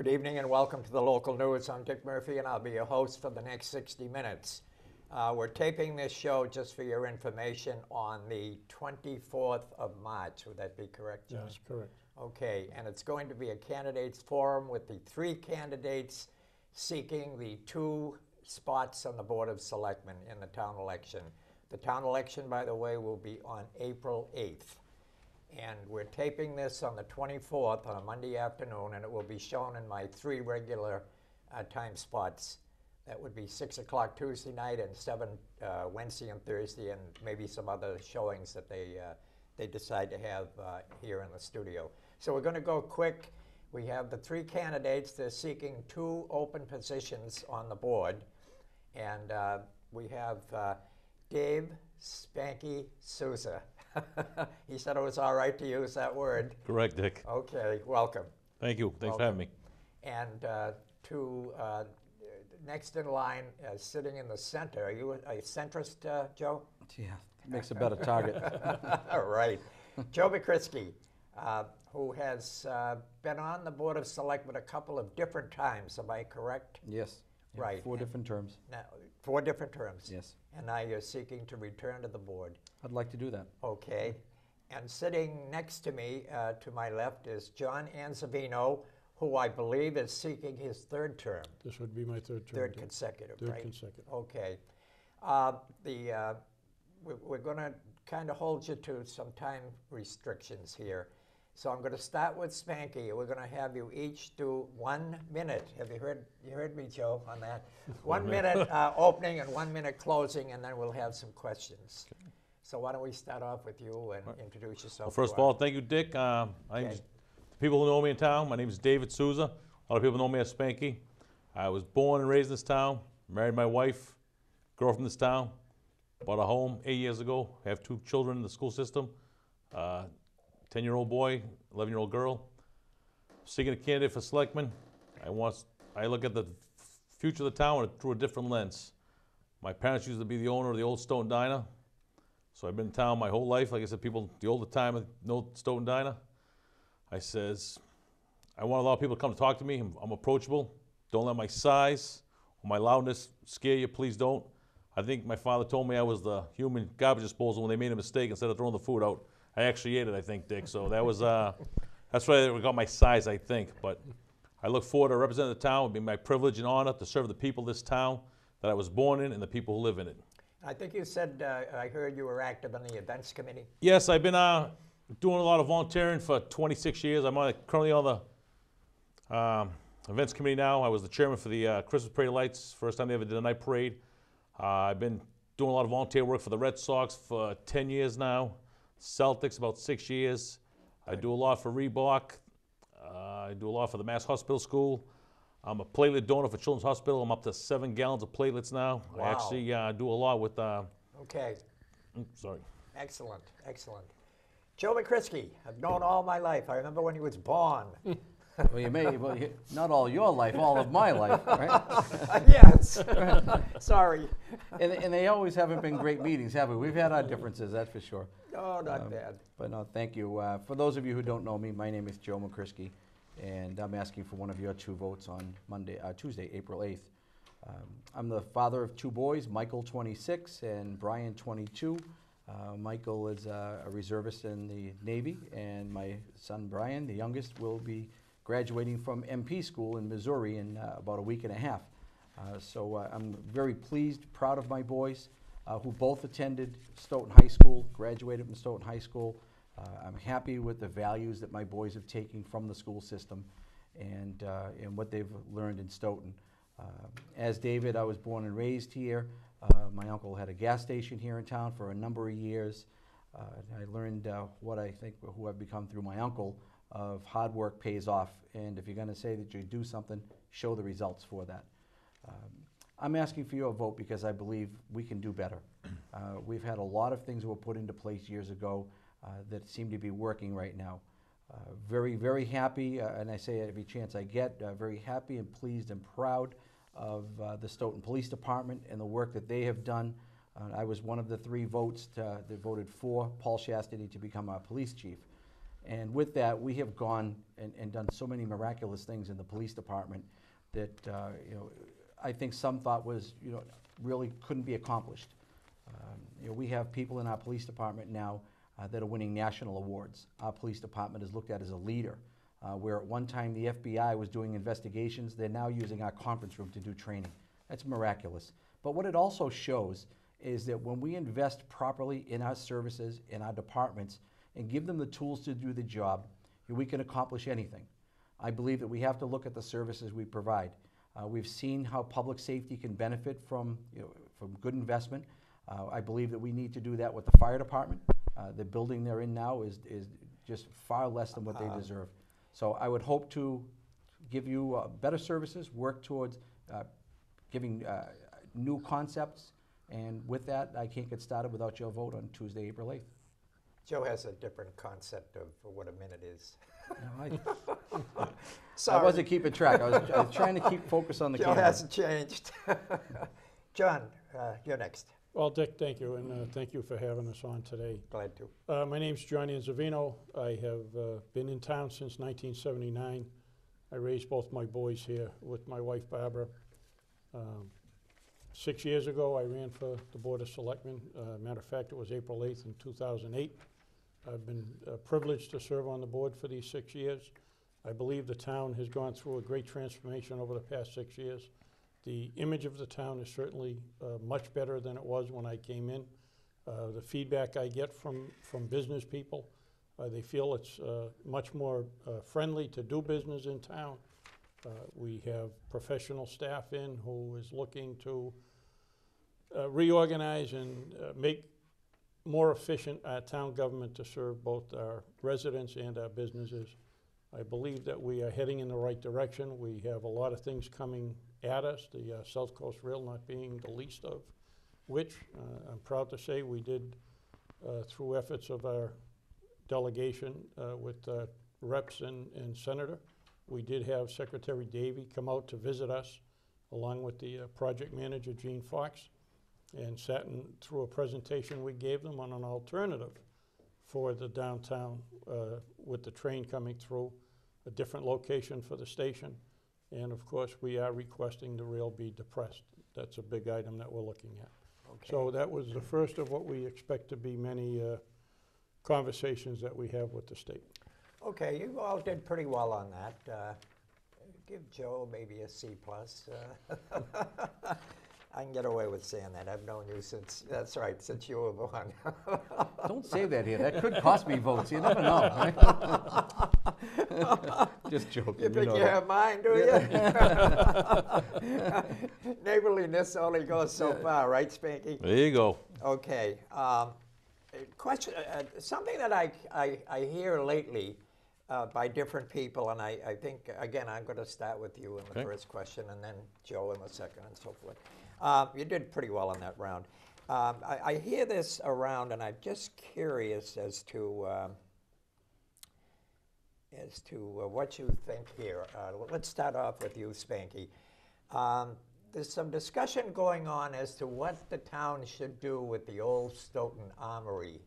Good evening and welcome to the local news. I'm Dick Murphy and I'll be your host for the next 60 minutes. We're taping this show, just for your information, on the 24th of March. Would that be correct, John? Yes, correct. Okay, and it's going to be a candidates forum with the 3 candidates seeking the 2 spots on the Board of Selectmen in the town election. The town election, by the way, will be on April 8th. And we're taping this on the 24th on a Monday afternoon, and it will be shown in my 3 regular time spots. That would be 6 o'clock Tuesday night and 7 Wednesday and Thursday, and maybe some other showings that they decide to have here in the studio. So we're going to go quick. We have the 3 candidates. They're seeking 2 open positions on the board. And we have Dave Spanky Sousa. He said it was all right to use that word. Correct, Dick. Okay, welcome. Thank you. Thanks for having me. And next in line, sitting in the center, are you a centrist, Joe? Yeah, makes a better target. All right. Joe Mokrisky, who has been on the Board of Selectmen a couple of different times, am I correct? Yes. Yeah, right. 4 different terms. Now, 4 different terms? Yes. And now you're seeking to return to the board? I'd like to do that. Okay. And sitting next to me, to my left, is John Anzivino, who I believe is seeking his 3rd term. This would be my 3rd term. 3rd consecutive, right? 3rd consecutive. Okay. We're going to kind of hold you to some time restrictions here. So I'm going to start with Spanky. We're going to have you each do 1 minute. Have you heard me, Joe, on that? 1 minute opening and 1 minute closing, and then we'll have some questions. Okay. So why don't we start off with you and introduce yourself? Well, first of all, thank you, Dick. People who know me in town, my name is David Sousa. A lot of people know me as Spanky. I was born and raised in this town, married my wife, girl from this town, bought a home 8 years ago. I have 2 children in the school system. 10-year-old boy, 11-year-old girl. Seeking a candidate for selectman. I look at the future of the town through a different lens. My parents used to be the owner of the old Stoughton Diner, so I've been in town my whole life. Like I said, people the older time know Stoughton Diner. I says, I want a lot of people to come to talk to me. I'm approachable. Don't let my size or my loudness scare you. Please don't. I think my father told me I was the human garbage disposal when they made a mistake. Instead of throwing the food out, I actually ate it, I think, Dick. So that was, that's why I got my size, I think. But I look forward to representing the town. It would be my privilege and honor to serve the people of this town that I was born in and the people who live in it. I think you said, I heard you were active in the events committee. Yes, I've been doing a lot of volunteering for 26 years. I'm currently on the events committee now. I was the chairman for the Christmas Parade Lights, first time they ever did a night parade. I've been doing a lot of volunteer work for the Red Sox for 10 years now. Celtics about 6 years. I do a lot for Reebok. I do a lot for the Mass Hospital School. I'm a platelet donor for Children's Hospital. I'm up to 7 gallons of platelets now. Wow. I actually do a lot with... Okay. Sorry. Excellent, excellent. Joe Mokrisky, I've known all my life. I remember when he was born. Well, not all your life, all of my life, right? Yes. Sorry. And they always haven't been great meetings, have we? We've had our differences, that's for sure. No, not bad. But no, thank you. For those of you who don't know me, my name is Joe Mokrisky, and I'm asking for one of your 2 votes on Tuesday, April 8th. I'm the father of 2 boys, Michael, 26, and Brian, 22. Michael is a reservist in the Navy, and my son Brian, the youngest, will be graduating from MP school in Missouri in about a week and a half. So I'm very pleased, proud of my boys who both attended Stoughton High School, graduated from Stoughton High School. I'm happy with the values that my boys have taken from the school system and what they've learned in Stoughton. As David, I was born and raised here. My uncle had a gas station here in town for a number of years. I learned what I think, who I've become through my uncle, of hard work pays off. And if you're going to say that you do something, show the results for that. I'm asking for your vote because I believe we can do better. We've had a lot of things that were put into place years ago that seem to be working right now. Very, very happy, and I say it every chance I get, very happy and pleased and proud of the Stoughton Police Department and the work that they have done. I was one of the 3 votes that voted for Paul Chastity to become our police chief. And with that, we have gone and done so many miraculous things in the police department that I think some thought was really couldn't be accomplished. We have people in our police department now that are winning national awards. Our police department is looked at as a leader. Where at one time the FBI was doing investigations, they're now using our conference room to do training. That's miraculous. But what it also shows is that when we invest properly in our services, in our departments, and give them the tools to do the job, we can accomplish anything. I believe that we have to look at the services we provide. We've seen how public safety can benefit from good investment. I believe that we need to do that with the fire department. The building they're in now is just far less than what they deserve. So I would hope to give you better services, work towards giving new concepts, and with that, I can't get started without your vote on Tuesday, April 8th. Joe has a different concept of what a minute is. No, Sorry. I wasn't keeping track. I was trying to keep focus on the Joe camera. hasn't changed. John, you're next. Well, Dick, thank you, and thank you for having us on today. Glad to. My name's John Anzivino. I have been in town since 1979. I raised both my boys here with my wife, Barbara. 6 years ago, I ran for the Board of Selectmen. Matter of fact, it was April 8th in 2008. I've been privileged to serve on the board for these 6 years. I believe the town has gone through a great transformation over the past 6 years. The image of the town is certainly much better than it was when I came in. The feedback I get from business people, they feel it's much more friendly to do business in town. We have professional staff in who is looking to reorganize and make more efficient our town government to serve both our residents and our businesses. I believe that we are heading in the right direction. We have a lot of things coming at us, the South Coast Rail not being the least of which. I'm proud to say we did, through efforts of our delegation with reps and senator, we did have Secretary Davey come out to visit us along with the project manager, Gene Fox, and sat through a presentation we gave them on an alternative for the downtown with the train coming through, a different location for the station. And of course, we are requesting the rail be depressed. That's a big item that we're looking at. Okay. So that was the first of what we expect to be many conversations that we have with the state. Okay, you all did pretty well on that. Give Joe maybe a C+. I can get away with saying that. I've known you since, that's right, since you were born. Don't say that here. That could cost me votes. You never know. Right? Just joking. You think know you that. have mine, do you? Neighborliness only goes so far, right, Spanky? There you go. Okay. Question, something that I hear lately by different people, and I think, again, I'm going to start with you in the first question, and then Joe in the second, and so forth. You did pretty well on that round. I hear this around, and I'm just curious as to what you think here. Let's start off with you, Spanky. There's some discussion going on as to what the town should do with the old Stoughton Armory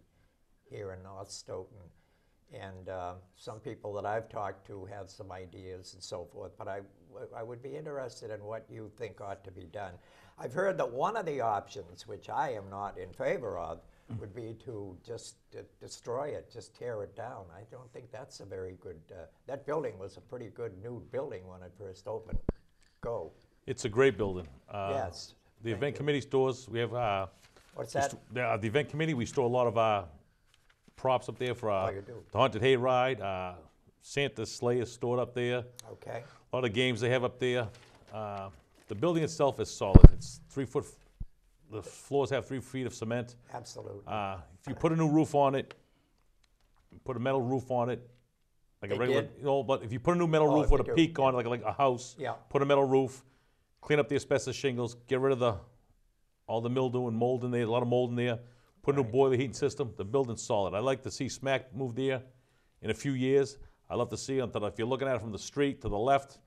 here in North Stoughton. And some people that I've talked to have some ideas and so forth, but I would be interested in what you think ought to be done. I've heard that one of the options, which I am not in favor of, would be to just destroy it, just tear it down. I don't think that's a very good, that building was a pretty good new building when it first opened. Go. It's a great building. Yes. The event committee stores, we have, What's that? the event committee, we store a lot of props up there for you do? the Haunted Hayride. Santa's sleigh is stored up there. Okay. A lot of games they have up there. The building itself is solid. It's 3 foot, the floors have 3 feet of cement. Absolutely. If you put a new roof on it, put a metal roof on it, like They a regular, did? but if you put a new metal Oh, roof if with a they do, peak on it, like a house, Yeah. put a metal roof, clean up the asbestos shingles, get rid of all the mildew and mold in there, a lot of mold in there, put a new boiler heating system, the building's solid. I'd like to see SMAC move there in a few years. I'd love to see it, if you're looking at it from the street to the left,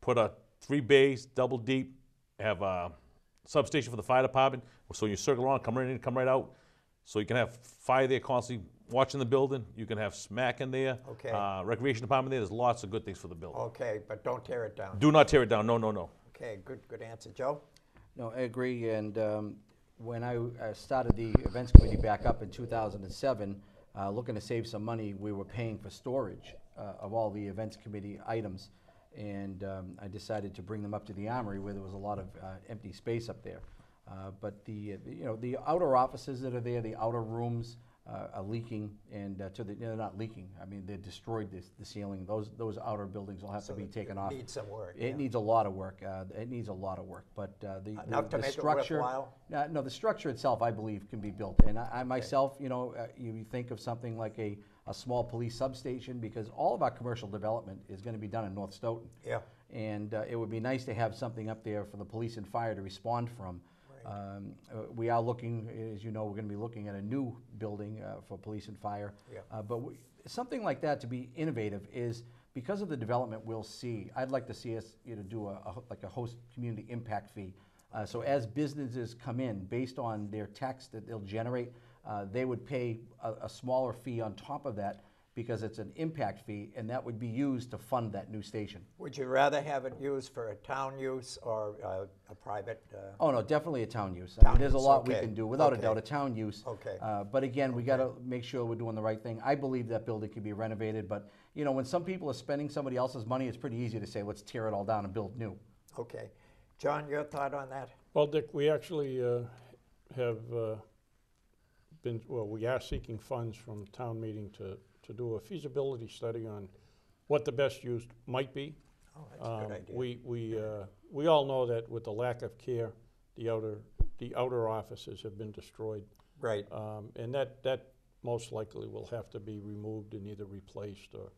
put a 3 bays, double deep, have a substation for the fire department, so you circle around, come right in, come right out. So you can have fire there constantly watching the building. You can have smack in there. Okay. Recreation department there. There's lots of good things for the building. Okay, but don't tear it down. Do not tear it down. No, no, no. Okay, good answer. Joe? No, I agree, and when I started the events committee back up in 2007, looking to save some money, we were paying for storage of all the events committee items, and I decided to bring them up to the Armory where there was a lot of empty space up there. But the outer offices that are there, the outer rooms are leaking, and they're not leaking. I mean, they destroyed the ceiling. Those outer buildings will have to be taken off. It needs some work. It needs a lot of work. It needs a lot of work. But Enough to the make it structure, worthwhile? no, the structure itself, I believe, can be built. And I myself, you think of something like a small police substation, because all of our commercial development is going to be done in North Stoughton. Yeah. And it would be nice to have something up there for the police and fire to respond from. We are looking, as you know, we're going to be looking at a new building for police and fire. Yeah. But something like that to be innovative is, because of the development we'll see, I'd like to see us do like a host community impact fee. So as businesses come in, based on their tax that they'll generate, they would pay a smaller fee on top of that, because it's an impact fee, and that would be used to fund that new station. Would you rather have it used for a town use or a private? Oh, no, definitely a town use. I mean, Town there's a use, lot we okay. can do, without a Okay. doubt, a town use. Okay. But again, we gotta make sure we're doing the right thing. I believe that building can be renovated, but when some people are spending somebody else's money, it's pretty easy to say, let's tear it all down and build new. Okay. John, your thought on that? Well, Dick, we actually have we are seeking funds from town meeting to do a feasibility study on what the best use might be. Oh, that's a good idea. We all know that with the lack of care, the outer offices have been destroyed. Right. And that most likely will have to be removed and either replaced or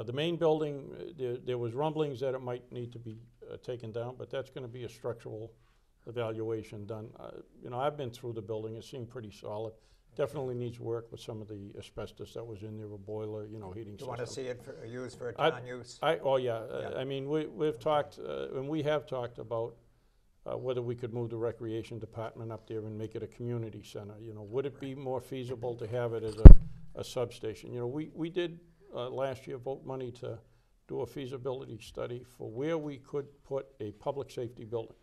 the main building, there was rumblings that it might need to be taken down, but that's going to be a structural evaluation done. I've been through the building. It seemed pretty solid. Definitely needs work with some of the asbestos that was in there, a boiler, heating Do you system. want to see it used for a town use? Oh, yeah. Yeah. I mean, we've talked, and we have talked about whether we could move the recreation department up there and make it a community center. Would it be more feasible to have it as a substation? We did last year vote money to do a feasibility study for where we could put a public safety building.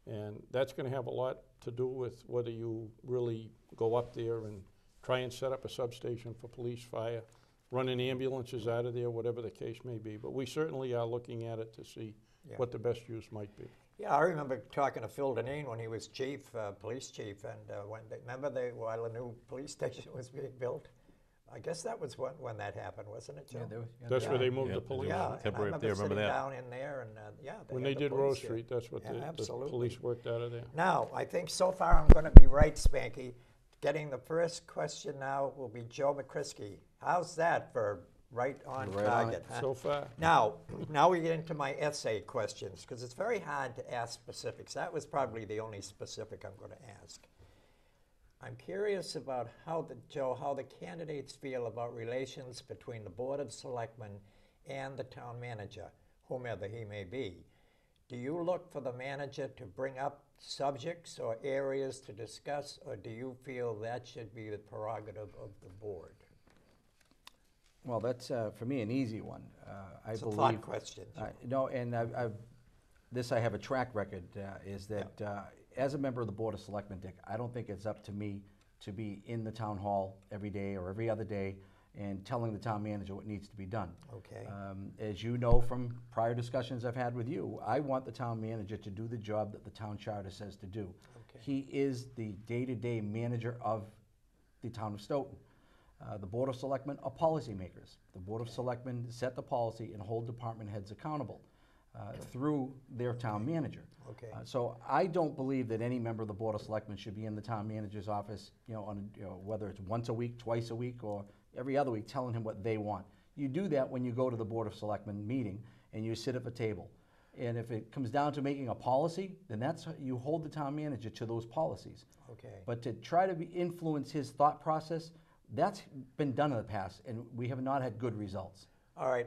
And that's going to have a lot to do with whether you really go up there and try and set up a substation for police, fire, running ambulances out of there, whatever the case may be. But we certainly are looking at it to see what the best use might be. Yeah, I remember talking to Phil Deneen when he was chief, police chief, and while a new police station was being built. I guess that was when that happened, wasn't it, Joe? That's where they moved Yeah, the police. Yeah, and Temporary I up there, remember remember sitting that? down in there, and When had they the did police Rose here. Street, that's what Yeah, the absolutely. police worked out of there. Now, I think so far I'm going to be right, Spanky. Getting the first question now will be Joe Mokrisky. How's that for right on Right on target? it. Huh? So far. Now we get into my essay questions, because it's very hard to ask specifics. That was probably the only specific I'm going to ask. I'm curious about how the candidates feel about relations between the Board of Selectmen and the town manager, whomever he may be. Do you look for the manager to bring up subjects or areas to discuss, or do you feel that should be the prerogative of the board? Well, that's, for me, an easy one. I It's a believe. thought question. No, and I have a track record, is that as a member of the Board of Selectmen, Dick, I don't think it's up to me to be in the town hall every day or every other day and telling the town manager what needs to be done. Okay. As you know from prior discussions I've had with you, I want the town manager to do the job that the town charter says to do. Okay. He is the day-to-day manager of the town of Stoughton. The Board of Selectmen are policymakers. The Board of Selectmen set the policy and hold department heads accountable through their town manager. Okay. So I don't believe that any member of the Board of Selectmen should be in the town manager's office, whether it's once a week, twice a week, or every other week, telling him what they want. You do that when you go to the Board of Selectmen meeting and you sit at the table. And if it comes down to making a policy, then you hold the town manager to those policies. Okay. But to try to influence his thought process, that's been done in the past, and we have not had good results. All right,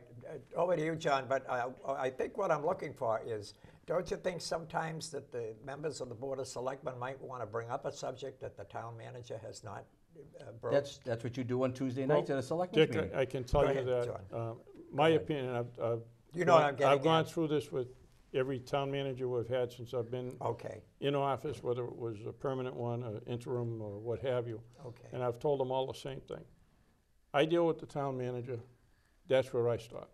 over to you, John, but I think what I'm looking for is, don't you think sometimes that the members of the Board of Selectmen might want to bring up a subject that the town manager has not broached? That's what you do on Tuesday Well, nights at a selectmen's Dick, meeting. I can tell Go you ahead, that, John. my ahead. opinion, You know what I'm getting I've gone at. through this with every town manager we've had since I've been Okay, in office, whether it was a permanent one, or interim, or what have you. okay. And I've told them all the same thing. I deal with the town manager, that's where I stop.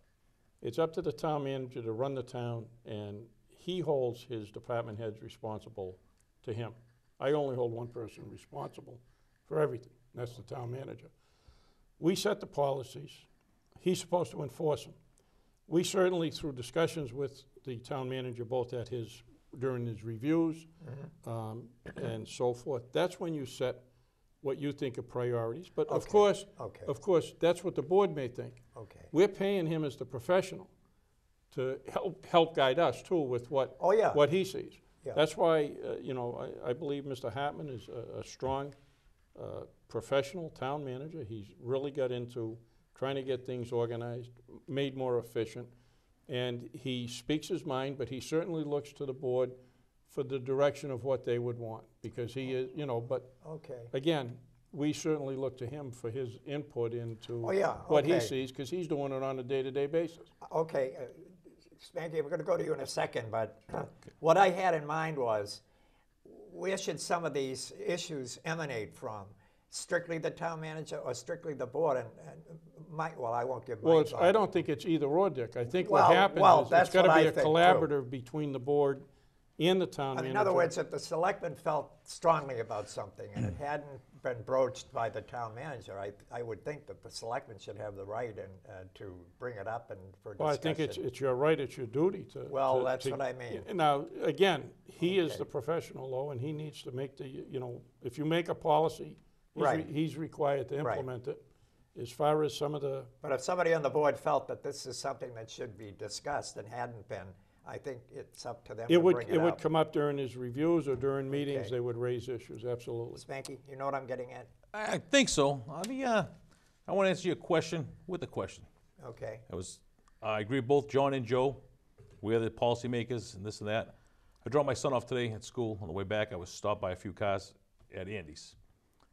It's up to the town manager to run the town, and he holds his department heads responsible to him. I only hold one person responsible for everything, and that's the town manager. We set the policies, he's supposed to enforce them. We certainly, through discussions with the town manager, both at his, during his reviews, and so forth, that's when you set what you think are priorities. But of Okay, course, okay. of course, that's what the board may think. Okay. We're paying him as the professional to help guide us too with what, Oh, yeah. what he sees. Yeah. That's why, you know, I believe Mr. Hartman is a strong professional town manager. He's really got into trying to get things organized, made more efficient, and he speaks his mind, but he certainly looks to the board for the direction of what they would want, because he is, you know, but Okay. again, we certainly look to him for his input into Oh, yeah, what he okay. sees, because he's doing it on a day-to-day basis. Okay, Spanky, we're going to go to you in a second, but what I had in mind was, where should some of these issues emanate from? Strictly the town manager or strictly the board? And well, I won't give my Well, thought. I don't think it's either or, Dick. I think Well, what happens well, is it's that's got to what be I a think, too. collaborative between the board and the town manager. In other words, if the selectmen felt strongly about something and it hadn't been broached by the town manager, I would think that the selectmen should have the right to bring it up and for discussion. Well, I think it's your right, it's your duty to. Well, to- that's to- what I mean. Now, again, he is Okay. the professional though, and he needs to make the, you know, if you make a policy, Right. he's required to Right. implement it. As far as some of the, But if somebody on the board felt that this is something that should be discussed and hadn't been, I think it's up to them to bring it it would up. come up during his reviews or during meetings, Okay. they would raise issues, absolutely. Spanky, you know what I'm getting at? I think so. I want to answer your question with a question. Okay. I agree with both John and Joe. We're the policymakers and this and that. I dropped my son off today at school. On the way back, I was stopped by a few cars at Andy's.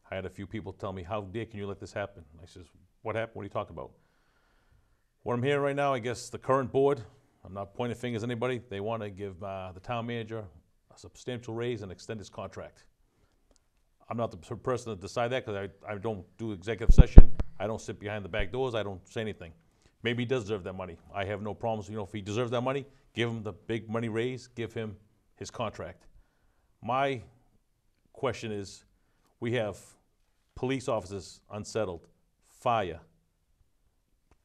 I had a few people tell me, how dare can you let this happen? I says, what happened? What are you talking about? What I'm hearing right now, I guess the current board, I'm not pointing fingers at anybody, they want to give the town manager a substantial raise and extend his contract. I'm not the person to decide that because I don't do executive session. I don't sit behind the back doors. I don't say anything. Maybe he does deserve that money. I have no problems. You know, if he deserves that money, give him the big money raise, give him his contract. My question is, we have police officers unsettled, fire,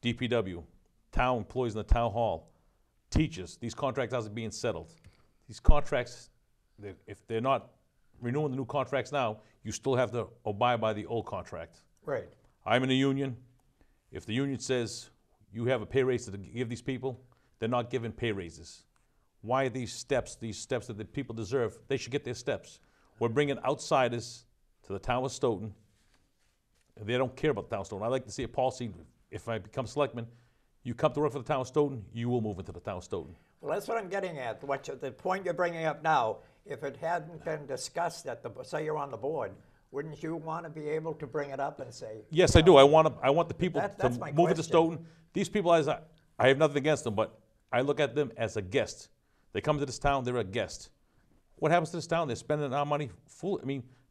DPW, town employees in the town hall, teachers. These contracts aren't being settled. These contracts, if they're not renewing the new contracts now, you still have to abide by the old contract. Right. I'm in a union. If the union says you have a pay raise to give these people, they're not given pay raises. Why are these steps that the people deserve? They should get their steps. We're bringing outsiders to the town of Stoughton. They don't care about the town of Stoughton. I like to see a policy, if I become selectman, you come to work for the town of Stoughton, you will move into the town of Stoughton. Well, that's what I'm getting at. The point you're bringing up now, if it hadn't been discussed say you're on the board, wouldn't you want to be able to bring it up and say? Yes, I do. I want the people That's to my move into question. Stoughton. These people, I have nothing against them, but I look at them as a guest. They come to this town, they're a guest. What happens to this town? They're spending our money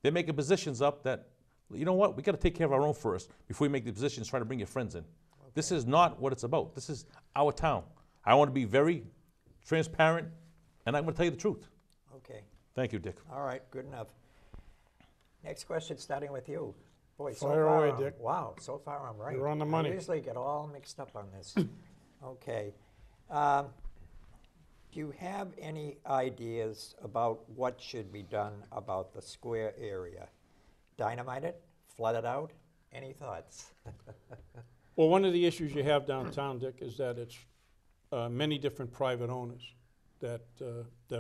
they're making positions up that, you know what, we got to take care of our own first before we make the positions, try to bring your friends in. Okay. This is not what it's about. This is our town. I want to be very transparent, and I'm going to tell you the truth. Okay. Thank you, Dick. All right, good enough. Next question, starting with you. Boy, so Fire far, away, Dick. wow, so far I'm right. You're on the money. I usually get all mixed up on this. Okay. Do you have any ideas about what should be done about the square area? Dynamite it? Flood it out? Any thoughts? Well, one of the issues you have downtown, Dick, is that it's many different private owners that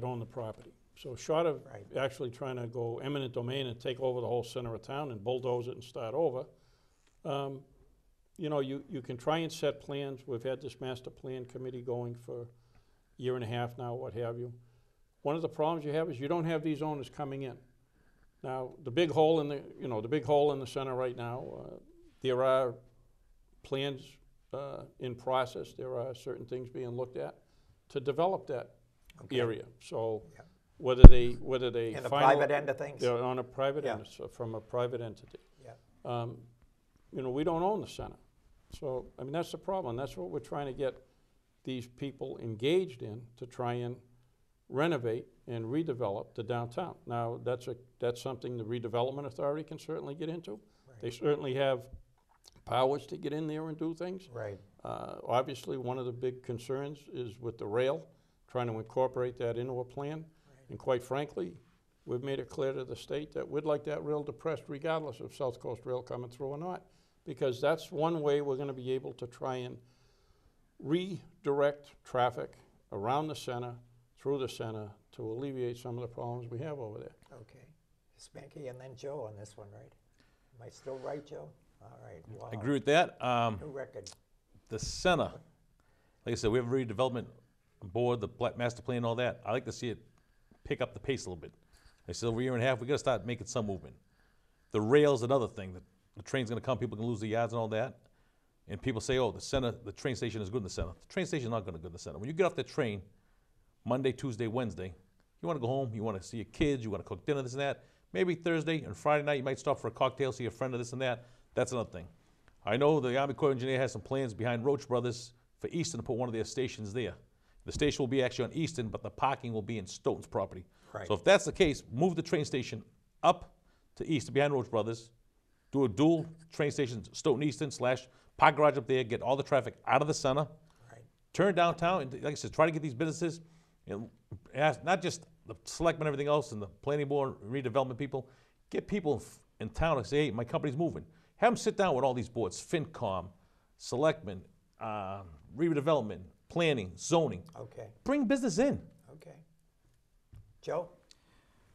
own the property. So short of Right. actually trying to go eminent domain and take over the whole center of town and bulldoze it and start over, you know, you can try and set plans. We've had this master plan committee going for a year and a half now, what have you. One of the problems you have is you don't have these owners coming in. Now, the big hole in the, you know, the big hole in the center right now, there are plans in process. There are certain things being looked at to develop that area. So Yeah. whether they In the final- private end of things? they're on a private Yeah. end, so from a private entity. Yeah. You know, we don't own the center. So, I mean, that's the problem. That's what we're trying to get these people engaged in, to try and renovate and redevelop the downtown. Now, that's something the redevelopment authority can certainly get into. Right. They certainly have powers to get in there and do things. Right. Obviously, one of the big concerns is with the rail, trying to incorporate that into a plan. And quite frankly, we've made it clear to the state that we'd like that rail depressed regardless of South Coast Rail coming through or not. Because that's one way we're gonna be able to try and redirect traffic around the center, through the center, to alleviate some of the problems we have over there. Okay. Spanky and then Joe on this one, right? Am I still right, Joe? All right. Wow. I agree with that. New record. The center, like I said, we have a redevelopment board, the master plan and all that. I like to see it pick up the pace a little bit. I said over a year and a half, we gotta start making some movement. The rail's another thing. The train's gonna come, people can lose their yards and all that. And people say, oh, the train station is good in the center. The train station's not gonna go in the center. When you get off the train, Monday, Tuesday, Wednesday, you wanna go home, you wanna see your kids, you wanna cook dinner, this and that. Maybe Thursday and Friday night, you might stop for a cocktail, see a friend or this and that. That's another thing. I know the Army Corps Engineer has some plans behind Roach Brothers for Easton to put one of their stations there. The station will be actually on Easton, but the parking will be in Stoughton's property. Right. So if that's the case, move the train station up to Easton behind Roach Brothers, do a dual train station, Stoughton Easton / park garage up there, get all the traffic out of the center, Right. turn downtown, and like I said, try to get these businesses, you know, not just the selectmen and everything else and the planning board, redevelopment people, get people in town and say, hey, my company's moving. Have them sit down with all these boards, FinCom, selectmen, redevelopment, planning, zoning. Okay. Bring business in. Okay. Joe?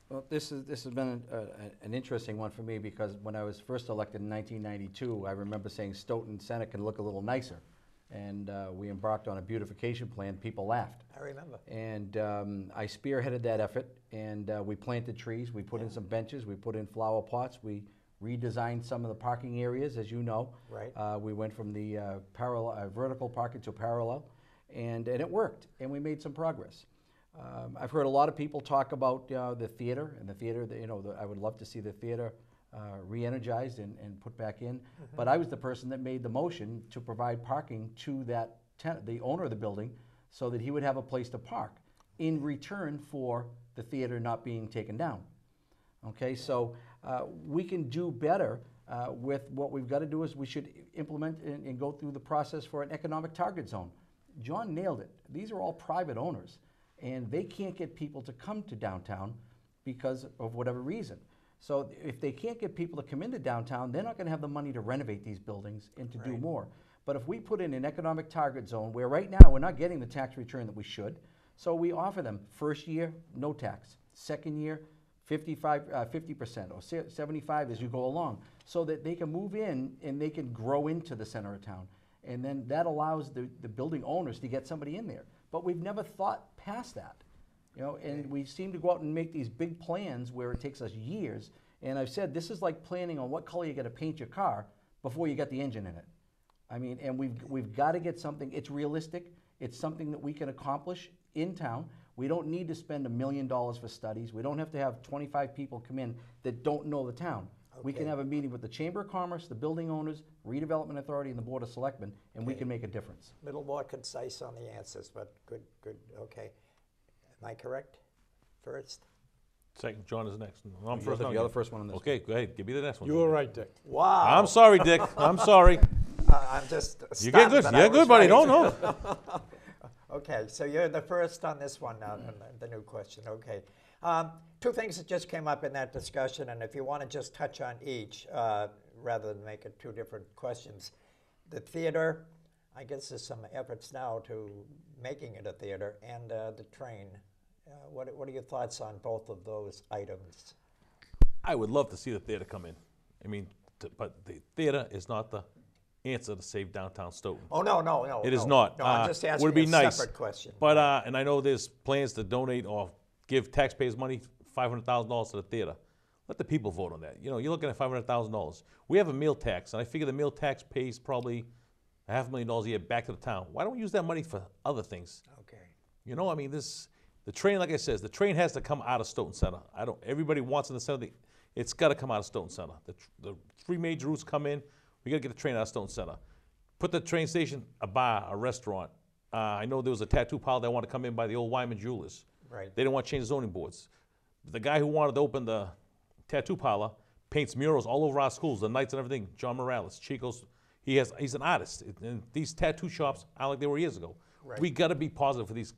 Well, this has been an interesting one for me, because when I was first elected in 1992, I remember saying Stoughton Center can look a little nicer. And we embarked on a beautification plan. People laughed. I remember. And I spearheaded that effort, and we planted trees, we put in some benches, we put in flower pots, we redesigned some of the parking areas, as you know. Right. We went from the vertical parking to parallel, and it worked, and we made some progress. I've heard a lot of people talk about the theater, and the theater, I would love to see the theater re-energized and put back in. But I was the person that made the motion to provide parking to that the owner of the building, so that he would have a place to park in return for the theater not being taken down. Okay, so we can do better with what we've got to do. Is we should implement and go through the process for an economic target zone. John nailed it. These are all private owners, and they can't get people to come to downtown because of whatever reason. So if they can't get people to come into downtown, they're not going to have the money to renovate these buildings and to do more. But if we put in an economic target zone, where right now we're not getting the tax return that we should, so we offer them first year, no tax. Second year, 50% or 75 as you go along, so that they can move in and they can grow into the center of town. And then that allows the building owners to get somebody in there. But we've never thought past that. And we seem to go out and make these big plans where it takes us years. And I've said, this is like planning on what color you're gonna paint your car before you get the engine in it. I mean, and we've got to get something, it's realistic, it's something that we can accomplish in town. We don't need to spend $1 million for studies. We don't have to have 25 people come in that don't know the town. We can have a meeting with the Chamber of Commerce, the building owners, Redevelopment Authority, and the Board of Selectmen, and we can make a difference. A little more concise on the answers, but good, okay. Am I correct? First? Second, John is next. No, I'm first now. You're the first one on this. Okay, go ahead, give me the next one. You were right, Dick. Wow. I'm sorry, Dick, I'm sorry. I'm just You get good, stunned that I you're good, was buddy, right. don't know. Okay, so you're the first on this one now, the new question, okay. Two things that just came up in that discussion, and if you want to just touch on each, rather than make it two different questions. The theater, I guess there's some efforts now to making it a theater, and the train. What are your thoughts on both of those items? I would love to see the theater come in. I mean, but the theater is not the answer to save downtown Stoughton. Oh, no. It is no. not. No, I'm just asking would it be a nice? separate question. But and I know there's plans to donate or give taxpayers money, $500,000 to the theater. Let the people vote on that. You know, you're looking at $500,000. We have a meal tax, and I figure the meal tax pays probably $500,000 a year back to the town. Why don't we use that money for other things? Okay. You know, I mean, the train, like I said, the train has to come out of Stoughton Center. Everybody wants in the center. It's got to come out of Stoughton Center. The three major routes come in. We got to get the train out of Stoughton Center. Put the train station, a bar, a restaurant. I know there was a tattoo parlor that wanted to come in by the old Wyman Jewelers. Right. They didn't want to change the zoning boards. The guy who wanted to open the tattoo parlor paints murals all over our schools, the nights and everything. John Morales, Chico's. He's an artist. And these tattoo shops aren't like they were years ago. Right. We got to be positive for these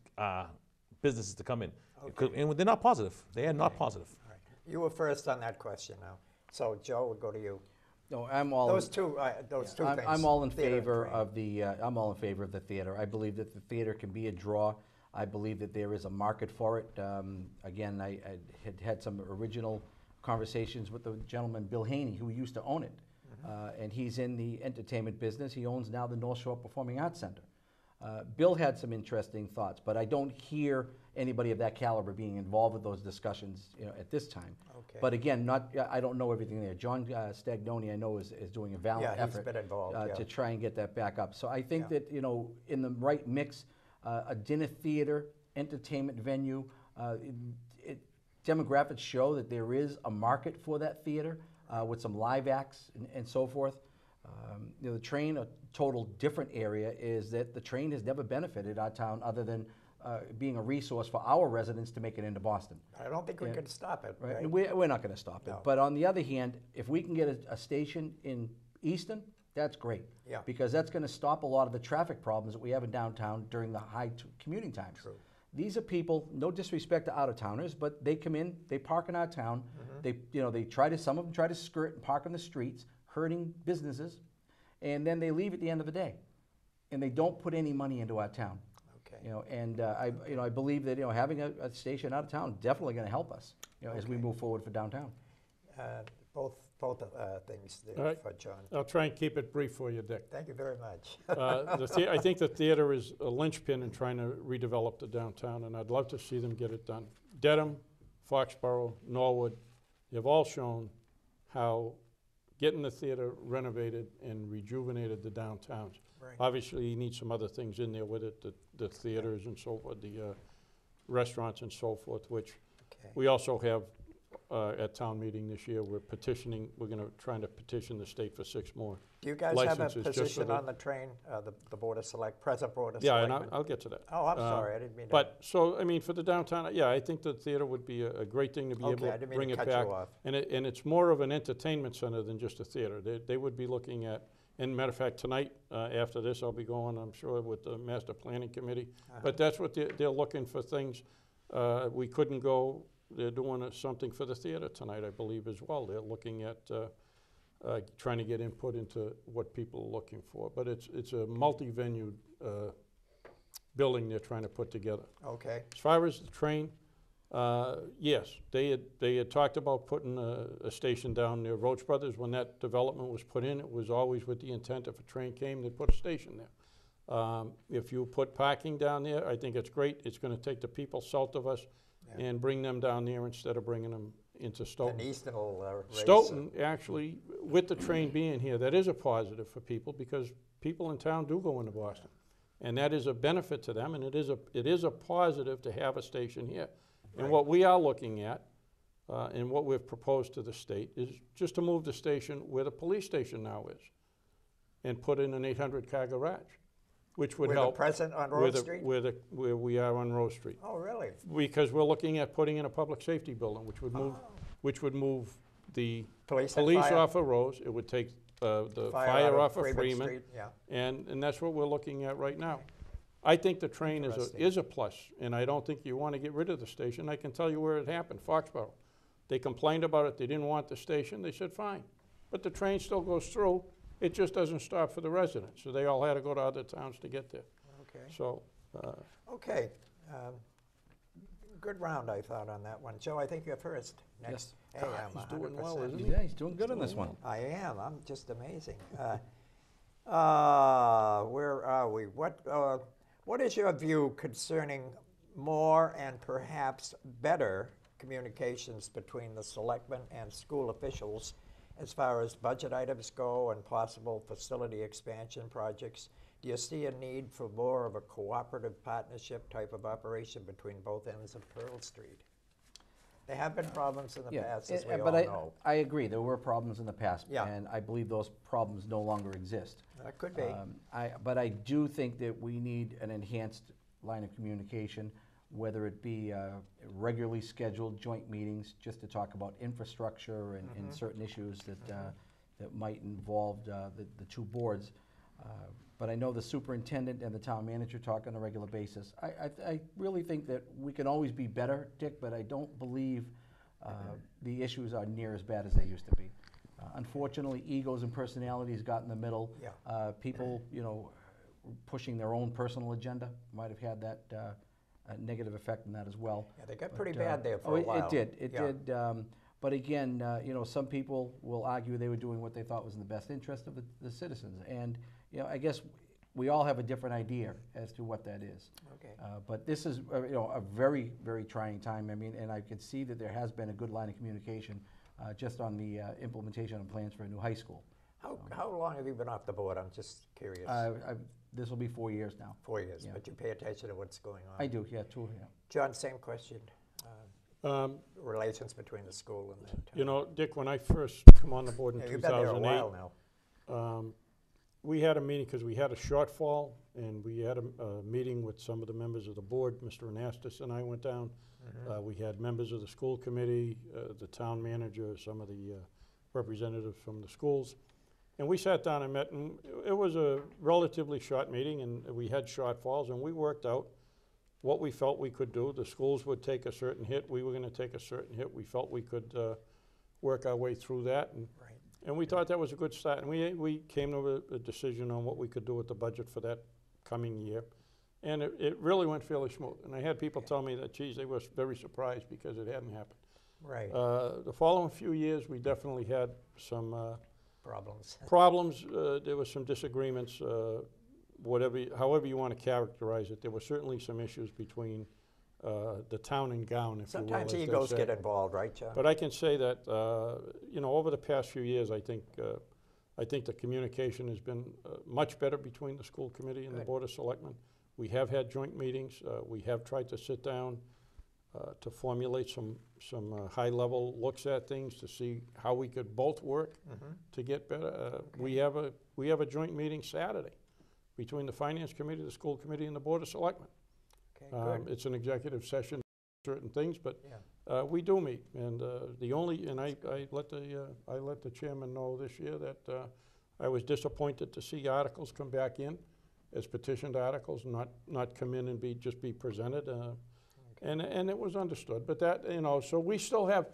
businesses to come in. Okay. And they're not positive. They are not positive. All right. You were first on that question now. So, Joe, we'll go to you. No, I'm all. Those two things. I'm all in theater and favor train. of the. I'm all in favor of the theater. I believe that the theater can be a draw. I believe that there is a market for it. Again, I had some original conversations with the gentleman Bill Haney, who used to own it, and he's in the entertainment business. He owns now the North Shore Performing Arts Center. Bill had some interesting thoughts, but I don't hear anybody of that caliber being involved with those discussions, at this time. Okay. But again, I don't know everything there. John Stagnoni, I know, is doing a valiant Yeah, he's effort been involved, to try and get that back up. So I think Yeah. that, in the right mix, a dinner theater, entertainment venue, demographics show that there is a market for that theater with some live acts and so forth. The train, a total different area, is that the train has never benefited our town other than being a resource for our residents to make it into Boston. I don't think we can stop it. Right? Right? And we're not going to stop it. No. But on the other hand, if we can get a station in Easton, that's great. Yeah. Because that's going to stop a lot of the traffic problems that we have in downtown during the high commuting times. True. These are people, no disrespect to out-of-towners, but they come in, they park in our town. Some of them try to skirt and park on the streets, hurting businesses, and then they leave at the end of the day, and they don't put any money into our town. Okay. I believe that having a station out of town is definitely going to help us, as we Okay. move forward for downtown. Both things there All right. for John. I'll try and keep it brief for you, Dick. Thank you very much. I think the theater is a linchpin in trying to redevelop the downtown, and I'd love to see them get it done. Dedham, Foxborough, Norwood, they've all shown how getting the theater renovated and rejuvenated the downtowns. Right. Obviously, you need some other things in there with it, the theaters and so forth, the restaurants and so forth, which Okay. we also have at town meeting this year. We're trying to petition the state for 6 more. Do you guys have a licenses just for position the- on the train, the Board of present Board of Yeah, and Selectmen? I'll get to that. Oh, I'm sorry, I didn't mean to. But, so, I mean, for the downtown, yeah, I think the theater would be a great thing to be Okay, able I to didn't mean bring to it cut back. you off. And it's more of an entertainment center than just a theater. They would be looking at, and matter of fact, tonight, after this, I'll be going, I'm sure, with the Master Planning Committee. But that's what they're looking for things. We couldn't go, they're doing something for the theater tonight, I believe, as well. They're looking at trying to get input into what people are looking for. But it's a multi-venue building they're trying to put together. Okay, As far as the train, yes, they had talked about putting a station down near Roach Brothers. When that development was put in, it was always with the intent if a train came, they'd put a station there. If you put parking down there, I think it's great. It's going to take the people south of us and bring them down there instead of bringing them into Stoughton. and Easton will raise. Stoughton, actually, with the train being here, that is a positive for people because people in town do go into Boston. And that is a benefit to them, and it is a positive to have a station here. And Right. what we are looking at, and what we've proposed to the state, is just to move the station where the police station now is and put in an 800-car garage, which would With help. the present on where Road the- Street? Where we are on Rose Street. Oh, really? Because we're looking at putting in a public safety building, which would move the Police and police fire? off of Rose. It would take the Fire fire out of off of Freeman Freeman. Street, yeah. And that's what we're looking at right now. I think the train Interesting. is a plus, and I don't think you want to get rid of the station. I can tell you where it happened, Foxborough. They complained about it, they didn't want the station, they said, fine. But the train still goes through, it just doesn't stop for the residents, so they all had to go to other towns to get there. Okay. So, Okay. Good round, I thought, on that one. Joe, I think you're first. Next. Hey, I'm he's doing well, 100%. isn't he? Yeah, he's doing good on this one. I am. I'm just amazing. Where are we? What is your view concerning more and perhaps better communications between the selectmen and school officials as far as budget items go and possible facility expansion projects? Do you see a need for more of a cooperative partnership type of operation between both ends of Pearl Street? There have been problems in the past, as we all know. I agree, there were problems in the past, Yeah. and I believe those problems no longer exist. That could be. But I do think that we need an enhanced line of communication, whether it be regularly scheduled joint meetings just to talk about infrastructure and certain issues that might involve the two boards. But I know the superintendent and the town manager talk on a regular basis. I really think that we can always be better, Dick, but I don't believe the issues are near as bad as they used to be. Unfortunately, egos and personalities got in the middle. Yeah. People, pushing their own personal agenda might have had that negative effect on that as well. Yeah, they got pretty bad there for a while. It did. It Yeah. did. But again, some people will argue they were doing what they thought was in the best interest of the citizens. And I guess we all have a different idea as to what that is. Okay. But this is a very, very trying time. I mean, and I can see that there has been a good line of communication just on the implementation of plans for a new high school. How long have you been off the board? I'm just curious. This will be 4 years now. 4 years, Yeah. but you pay attention to what's going on. I do, yeah, 2, yeah. John, same question. Relations between the school and the town. Dick, when I first come on the board in Yeah, you've been there a 2008, while now. we had a meeting because we had a shortfall, and we had a meeting with some of the members of the board. Mr. Anastas and I went down. We had members of the school committee, the town manager, some of the representatives from the schools. And we sat down and met, and it was a relatively short meeting, and we had shortfalls, and we worked out what we felt we could do. The schools would take a certain hit. We were going to take a certain hit. We felt we could work our way through that. Right. And we thought that was a good start. And we came to a decision on what we could do with the budget for that coming year. And it really went fairly smooth. And I had people tell me that, geez, they were very surprised because it hadn't happened. Right. The following few years, we definitely had some Problems. There were some disagreements, however you want to characterize it. There were certainly some issues between the town and gown, if Sometimes you will. egos get involved, right, John? But I can say that, over the past few years, I think the communication has been much better between the school committee and the Board of Selectmen. We have had joint meetings. We have tried to sit down to formulate some high-level looks at things to see how we could both work to get better. We have a joint meeting Saturday between the Finance Committee, the School Committee, and the Board of Selectmen. Okay, good. It's an executive session, certain things, but Yeah. we do meet. And I let the chairman know this year that I was disappointed to see articles come back in as petitioned articles, not come in and just be presented. And it was understood. But that, so we still have,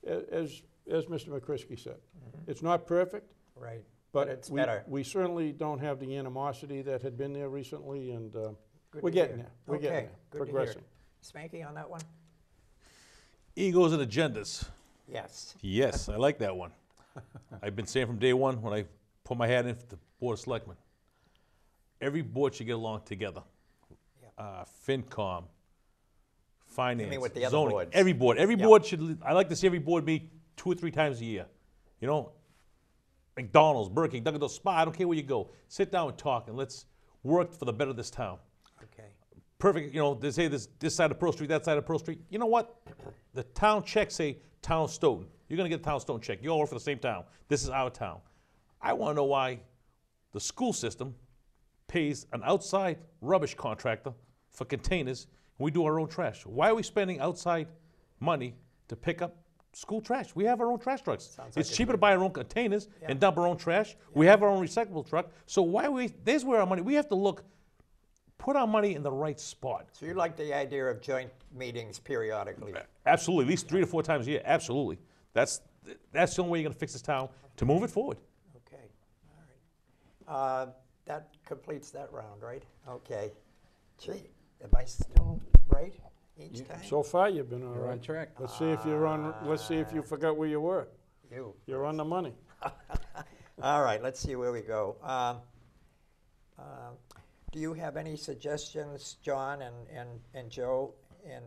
as Mr. Mokrisky said, it's not perfect. Right. But it's better. We certainly don't have the animosity that had been there recently, and Good we're to getting hear. there. We're Okay, getting there, good to hear. progressing. Spanky on that one? Egos and agendas. Yes. Yes, I like that one. I've been saying from day one when I put my hat in for the Board of Selectmen, every board should get along together. FinCom, Finance, You mean with the other zoning, boards? every board. Every Yeah. board should, I like to see every board meet 2 or 3 times a year. McDonald's, Burger King, Dunkin' Donuts, Spa, I don't care where you go. Sit down and talk, and let's work for the better of this town. Okay. Perfect, they say this side of Pearl Street, that side of Pearl Street. You know what? The town checks say Town Stoughton. You're gonna get a Town Stoughton check. You all work for the same town. This is our town. I wanna know why the school system pays an outside rubbish contractor for containers and we do our own trash. Why are we spending outside money to pick up school trash? We have our own trash trucks. Sounds It's like a cheaper to good- buy our own containers Yeah. and dump our own trash. We have our own recyclable truck. So there's where our money, we have to put our money in the right spot. So you like the idea of joint meetings periodically? Absolutely, at least 3 to 4 times a year, absolutely. That's the only way you're gonna fix this town, to move it forward. Okay, all right. That completes that round, right? Okay. Gee, am I still right each time? So far, you've been all You're on right. track. Let's see if let's see if you forgot where you were. You. You're on the money. All right, let's see where we go. Do you have any suggestions, John and Joe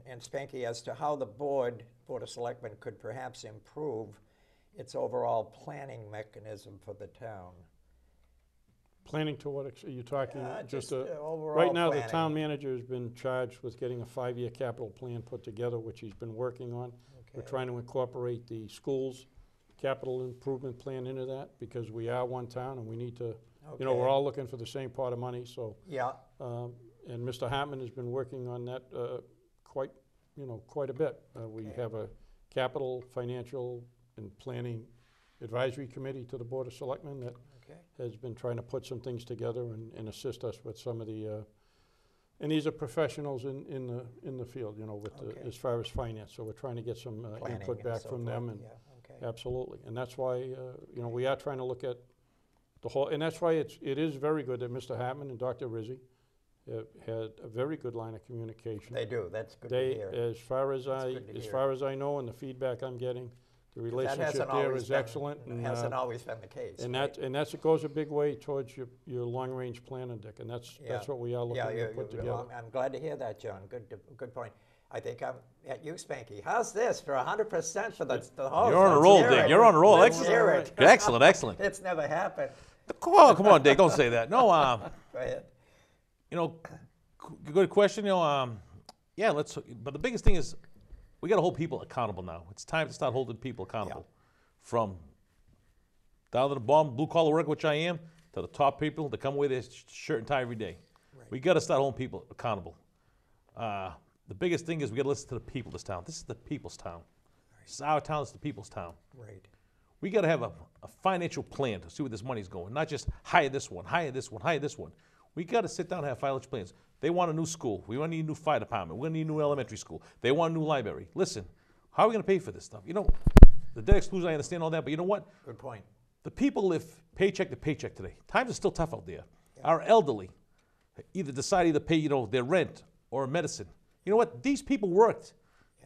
and Spanky, as to how the Board of Selectmen could perhaps improve its overall planning mechanism for the town? Planning to what, are you talking just a, overall right now, planning. the town manager has been charged with getting a 5-year capital plan put together, which he's been working on. We're Okay. trying to incorporate the schools' capital improvement plan into that, because we are one town and we need to, you know, we're Okay. all looking for the same pot of money, so. Yeah, And Mr. Hartman has been working on that quite a bit. We Okay. have a capital, financial, and planning advisory committee to the Board of Selectmen that okay, has been trying to put some things together and assist us with some of the, and these are professionals in the field, you know, with the, Okay. as far as finance. So we're trying to get some planning input and back so from forth. them, and Yeah, okay. absolutely. And that's why, you know, we are trying to look at the whole, and that's why it is very good that Mr. Hartman and Dr. Rizzi have had a very good line of communication. They do, that's good to They, hear. as far as That's good to hear. I know, and the feedback I'm getting, the That relationship hasn't there always is been- excellent. And, Hasn't always been the case. and right? it goes a big way towards your long-range planning, Dick, and that's Yeah. what we are looking to put together. I'm glad to hear that, John. Good point. I think I'm at you, Spanky. How's this for 100% for the host? You're on a Let's roll, hear Dick. it. You're on a roll. Let's Excellent. hear it. Excellent, excellent. It's never happened. Come on, Dick. Don't say that. No, Go ahead. you know, good question. You know, yeah. But the biggest thing is, we got to hold people accountable now. It's time to start holding people accountable, from down to the bottom blue collar worker, which I am, to the top people that come with their shirt and tie every day. Right. We got to start holding people accountable. The biggest thing is we got to listen to the people of this town. This is the people's town. This is our town. It's the people's town. Right. We got to have a financial plan to see where this money's going, not just hire this one, hire this one, hire this one. We got to sit down and have financial plans. They want a new school. We want to need a new fire department. We're going to need a new elementary school. They want a new library. Listen, how are we going to pay for this stuff? You know, the debt exclusion, I understand all that, but you know what? Good point. The people live paycheck to paycheck today. Times are still tough out there. Our elderly either pay, you know, their rent or medicine. You know what? These people worked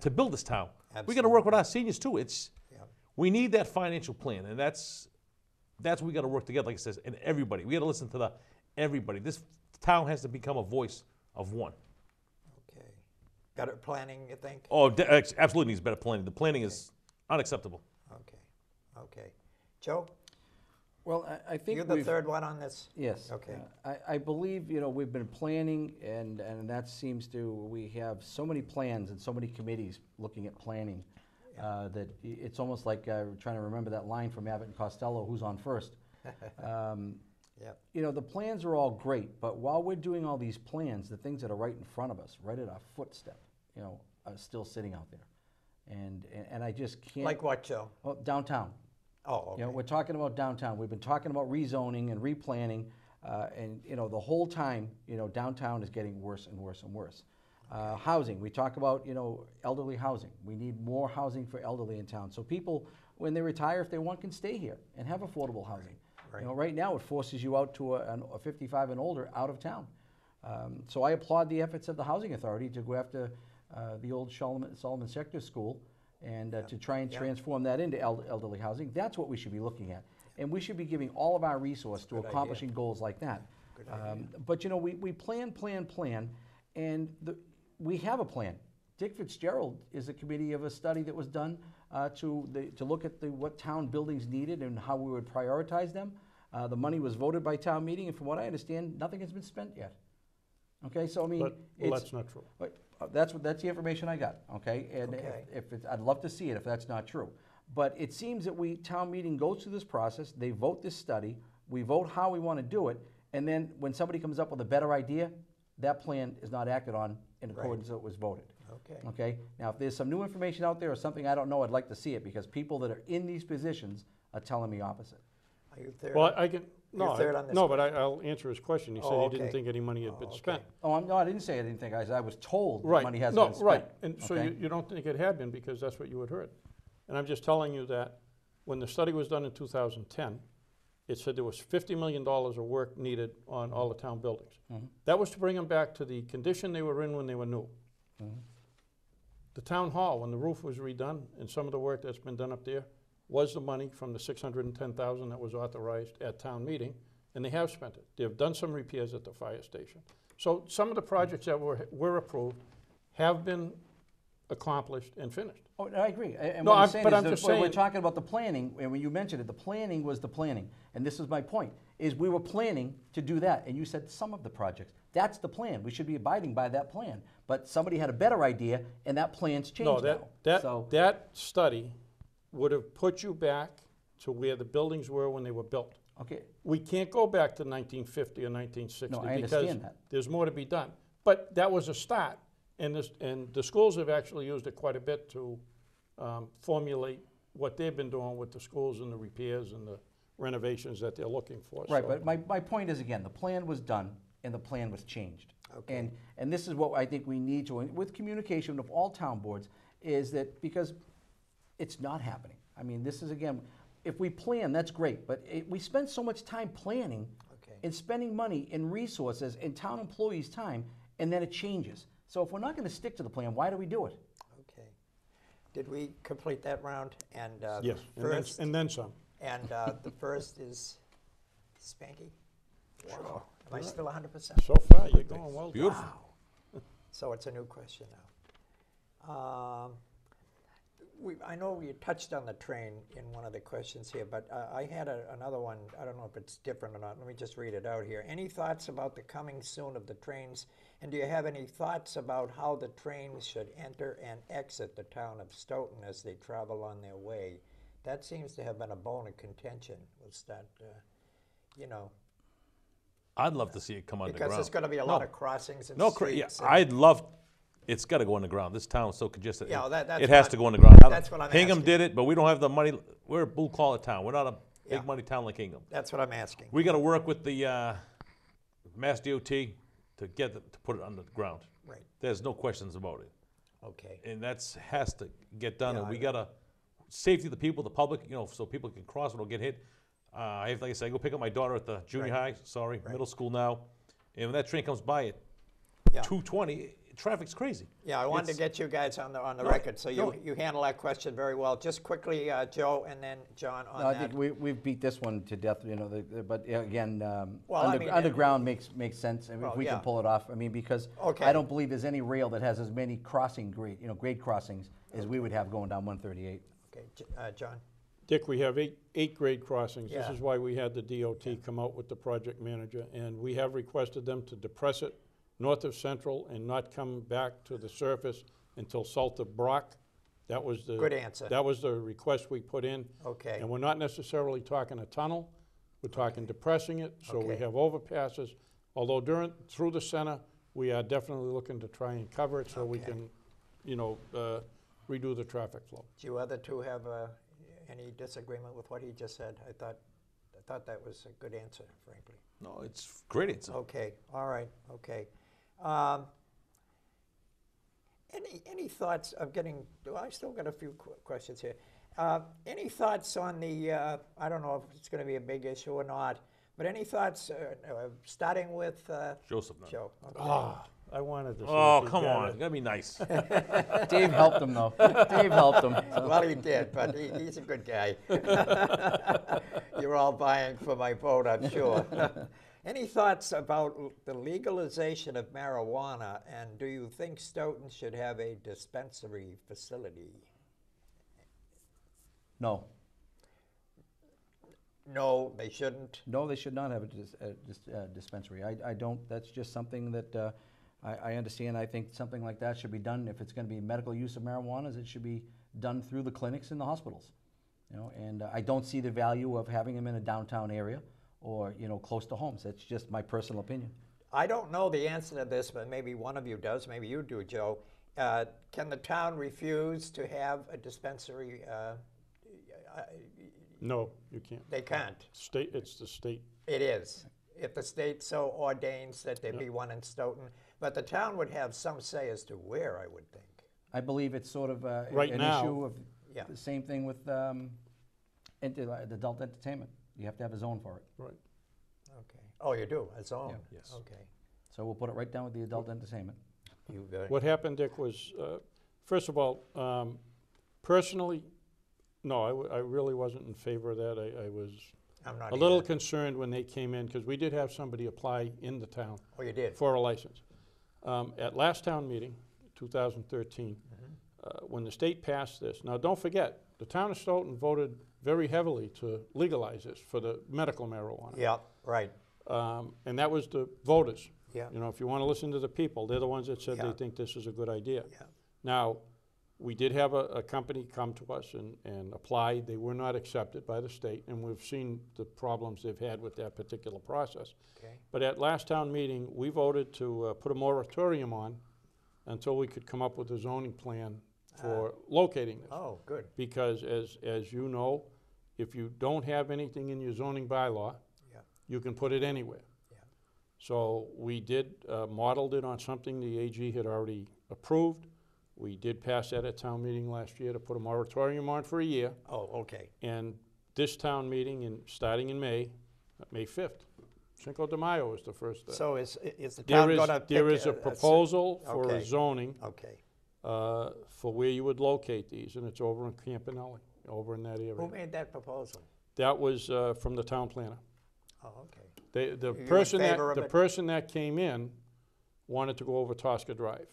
to build this town. We got to work with our seniors too. We need that financial plan, and that's what we got to work together, like it says, and everybody. We got to listen to everybody. This town has to become a voice of one. Okay. Better planning, you think? Oh, absolutely needs better planning. The planning is unacceptable. Okay. Okay. Joe, Well, I think you're the we've- third one on this? Yes. Okay. I believe, you know, we've been planning, and that seems to, we have so many plans and so many committees looking at planning, that it's almost like trying to remember that line from Abbott and Costello, who's on first. Yep. You know, the plans are all great, but while we're doing all these plans, the things that are right in front of us, right at our footstep, you know, are still sitting out there. And I just can't. Like what, Joe? Well, downtown. Oh, okay. You know, we're talking about downtown. We've been talking about rezoning and replanning, and you know, the whole time, you know, downtown is getting worse and worse and worse. Housing. We talk about, you know, elderly housing. We need more housing for elderly in town. So people, when they retire, if they want, can stay here and have affordable housing. Right. You know, right now it forces you out to a 55 and older out of town. So I applaud the efforts of the Housing Authority to go after the old Solomon Sector School and to try and transform that into elderly housing. That's what we should be looking at. And we should be giving all of our resource to Good accomplishing goals like that. Good idea. But you know, we plan, and we have a plan. Dick Fitzgerald is a committee of a study that was done to look at what town buildings needed and how we would prioritize them. The money was voted by town meeting, and from what I understand, nothing has been spent yet. Okay, so I mean, But, well, that's not true. that's the information I got. Okay, and Okay. if it's, I'd love to see it if that's not true. But it seems that town meeting goes through this process. They vote this study. We vote how we want to do it, and then when somebody comes up with a better idea, that plan is not acted on in accordance with what was voted. Okay. Okay. Now, if there's some new information out there or something I don't know, I'd like to see it, because people that are in these positions are telling me opposite. Are you third? Well, I can, no, You're third on this no, but I'll answer his question. He said Oh, he didn't okay. think any money had been Oh, spent. okay. Oh, no, I didn't say I didn't think. I was told that Right. money hasn't No, been spent. right. And so okay? you don't think it had been, because that's what you had heard. And I'm just telling you that when the study was done in 2010, it said there was $50 million of work needed on all the town buildings. Mhm. That was to bring them back to the condition they were in when they were new. Mhm. The town hall, when the roof was redone, and some of the work that's been done up there, was the money from the $610,000 that was authorized at town meeting, and they have spent it. They've done some repairs at the fire station. So some of the projects that were approved have been accomplished and finished. Oh, I agree. And No, what I'm I'm- saying but is I'm that just when we're saying- talking about the planning, and when you mentioned it, the planning was the planning. And this is my point, is we were planning to do that, and you said some of the projects. That's the plan. We should be abiding by that plan. But somebody had a better idea, and that plan's No, changed now. that So, that study would have put you back to where the buildings were when they were built. okay, We can't go back to 1950 or 1960 No, I because understand that. there's more to be done. But that was a start, and the schools have actually used it quite a bit to formulate what they've been doing with the schools and the repairs and the renovations that they're looking for. right, So- but my point is, again, the plan was done, and the plan was changed. Okay. And this is what I think we need to, with communication of all town boards, is that, because it's not happening. I mean, this is, again, if we plan, that's great, but we spend so much time planning Okay. and spending money and resources and town employees' time, and then it changes. So if we're not gonna stick to the plan, why do we do it? Okay. Did we complete that round? And Yes, first, and then some. and the first is Spanky? Wow. Am I still 100%? So far, you're going well. Beautiful. So it's a new question now. I know you touched on the train in one of the questions here, but I had another one. I don't know if it's different or not. Let me just read it out here. Any thoughts about the coming soon of the trains? And do you have any thoughts about how the trains should enter and exit the town of Stoughton as they travel on their way? That seems to have been a bone of contention. Was that, I'd love to see it come underground. because there's going to be a lot of crossings and Yeah, streets. and- I'd love, it's got to go underground. This town's so congested. Yeah, that's It has what- to go underground. that's what I'm Hingham asking. did it, but we don't have the money. We're a blue collar town. We're not a Yeah. big money town like Hingham. That's what I'm asking. We got to work with the Mass DOT to to put it underground. Right. There's no questions about it, Okay. and has to get done. Yeah, And we I- got to safety of the people, the public, so people can cross and don't get hit. Like I said, I go pick up my daughter at the junior high. Sorry, middle school now, and when that train comes by at Yeah. 2:20, traffic's crazy. Yeah, I wanted to It's- get you guys on the No, record, so no. you handle that question very well. Just quickly, Joe, and then John on No, I that. think we've beat this one to death, but again, Well, I mean, underground makes sense, and Well, if we yeah. can pull it off, I mean, because Okay. I don't believe there's any rail that has as many grade crossings as we would have going down 138. Okay, John. Dick, we have eight grade crossings. Yeah. This is why we had the DOT come out with the project manager, and we have requested them to depress it north of Central and not come back to the surface until south of Brock. That was the. Good answer. That was the request we put in. Okay. And we're not necessarily talking a tunnel, we're talking depressing it, so we Okay. have overpasses. Although through the center, we are definitely looking to try and cover it so we Okay. can, redo the traffic flow. Do you other two have any disagreement with what he just said? I thought that was a good answer, frankly. No, it's great. It's Okay, all right, okay. Any thoughts of getting, well, I still got a few questions here. Any thoughts on the, I don't know if it's going to be a big issue or not, but any thoughts, starting with Joseph. Now. Joe? Okay. I wanted to see. Oh, if he come got on. it. Gotta be nice. Dave helped him, though. Dave helped him. Well, he did, but he's a good guy. You're all vying for my vote, I'm sure. Any thoughts about the legalization of marijuana, and do you think Stoughton should have a dispensary facility? No. No, they shouldn't. No, they should not have a dispensary. I don't, that's just something that I understand. I think something like that should be done. If it's going to be medical use of marijuana, it should be done through the clinics and the hospitals. And I don't see the value of having them in a downtown area or, close to homes. That's just my personal opinion. I don't know the answer to this, but maybe one of you does. Maybe you do, Joe. Can the town refuse to have a dispensary? No, you can't. They can't. It's the state. It is. If the state so ordains that there be one in Stoughton. But the town would have some say as to where, I would think. I believe it's sort of Right an now- issue of Yeah. the same thing with adult entertainment. You have to have a zone for it. Right. Okay. Oh, you do? A zone? Yeah. Yes. Okay. So we'll put it right down with the adult entertainment. You good? What happened, Dick, was, first of all, personally, no, I really wasn't in favor of that. I was I'm not a little either. concerned when they came in, because we did have somebody apply in the town Oh, you did? for a license. At last town meeting, 2013, when the state passed this, now don't forget, the town of Stoughton voted very heavily to legalize this for the medical marijuana. Yeah, right. And that was the voters. Yeah. You know, if you want to listen to the people, they're the ones that said Yeah. they think this is a good idea. Yeah. Now, we did have a company come to us and apply. They were not accepted by the state, and we've seen the problems they've had with that particular process. Okay. But at last town meeting, we voted to put a moratorium on until we could come up with a zoning plan for locating this. Oh, good. Because as you know, if you don't have anything in your zoning bylaw, Yeah. you can put it anywhere. Yeah. So we did, modeled it on something the AG had already approved. We did pass that at town meeting last year to put a moratorium on for a year. Oh, okay. And this town meeting, starting in May 5th, Cinco de Mayo is the first. So is the town going to pick? There is a proposal for okay. a zoning Okay. for where you would locate these, and it's over in Campanelli, over in that area. Who made that proposal? That was from the town planner. Oh, okay. The in person favor of that, the it? person that came in wanted to go over Tosca Drive.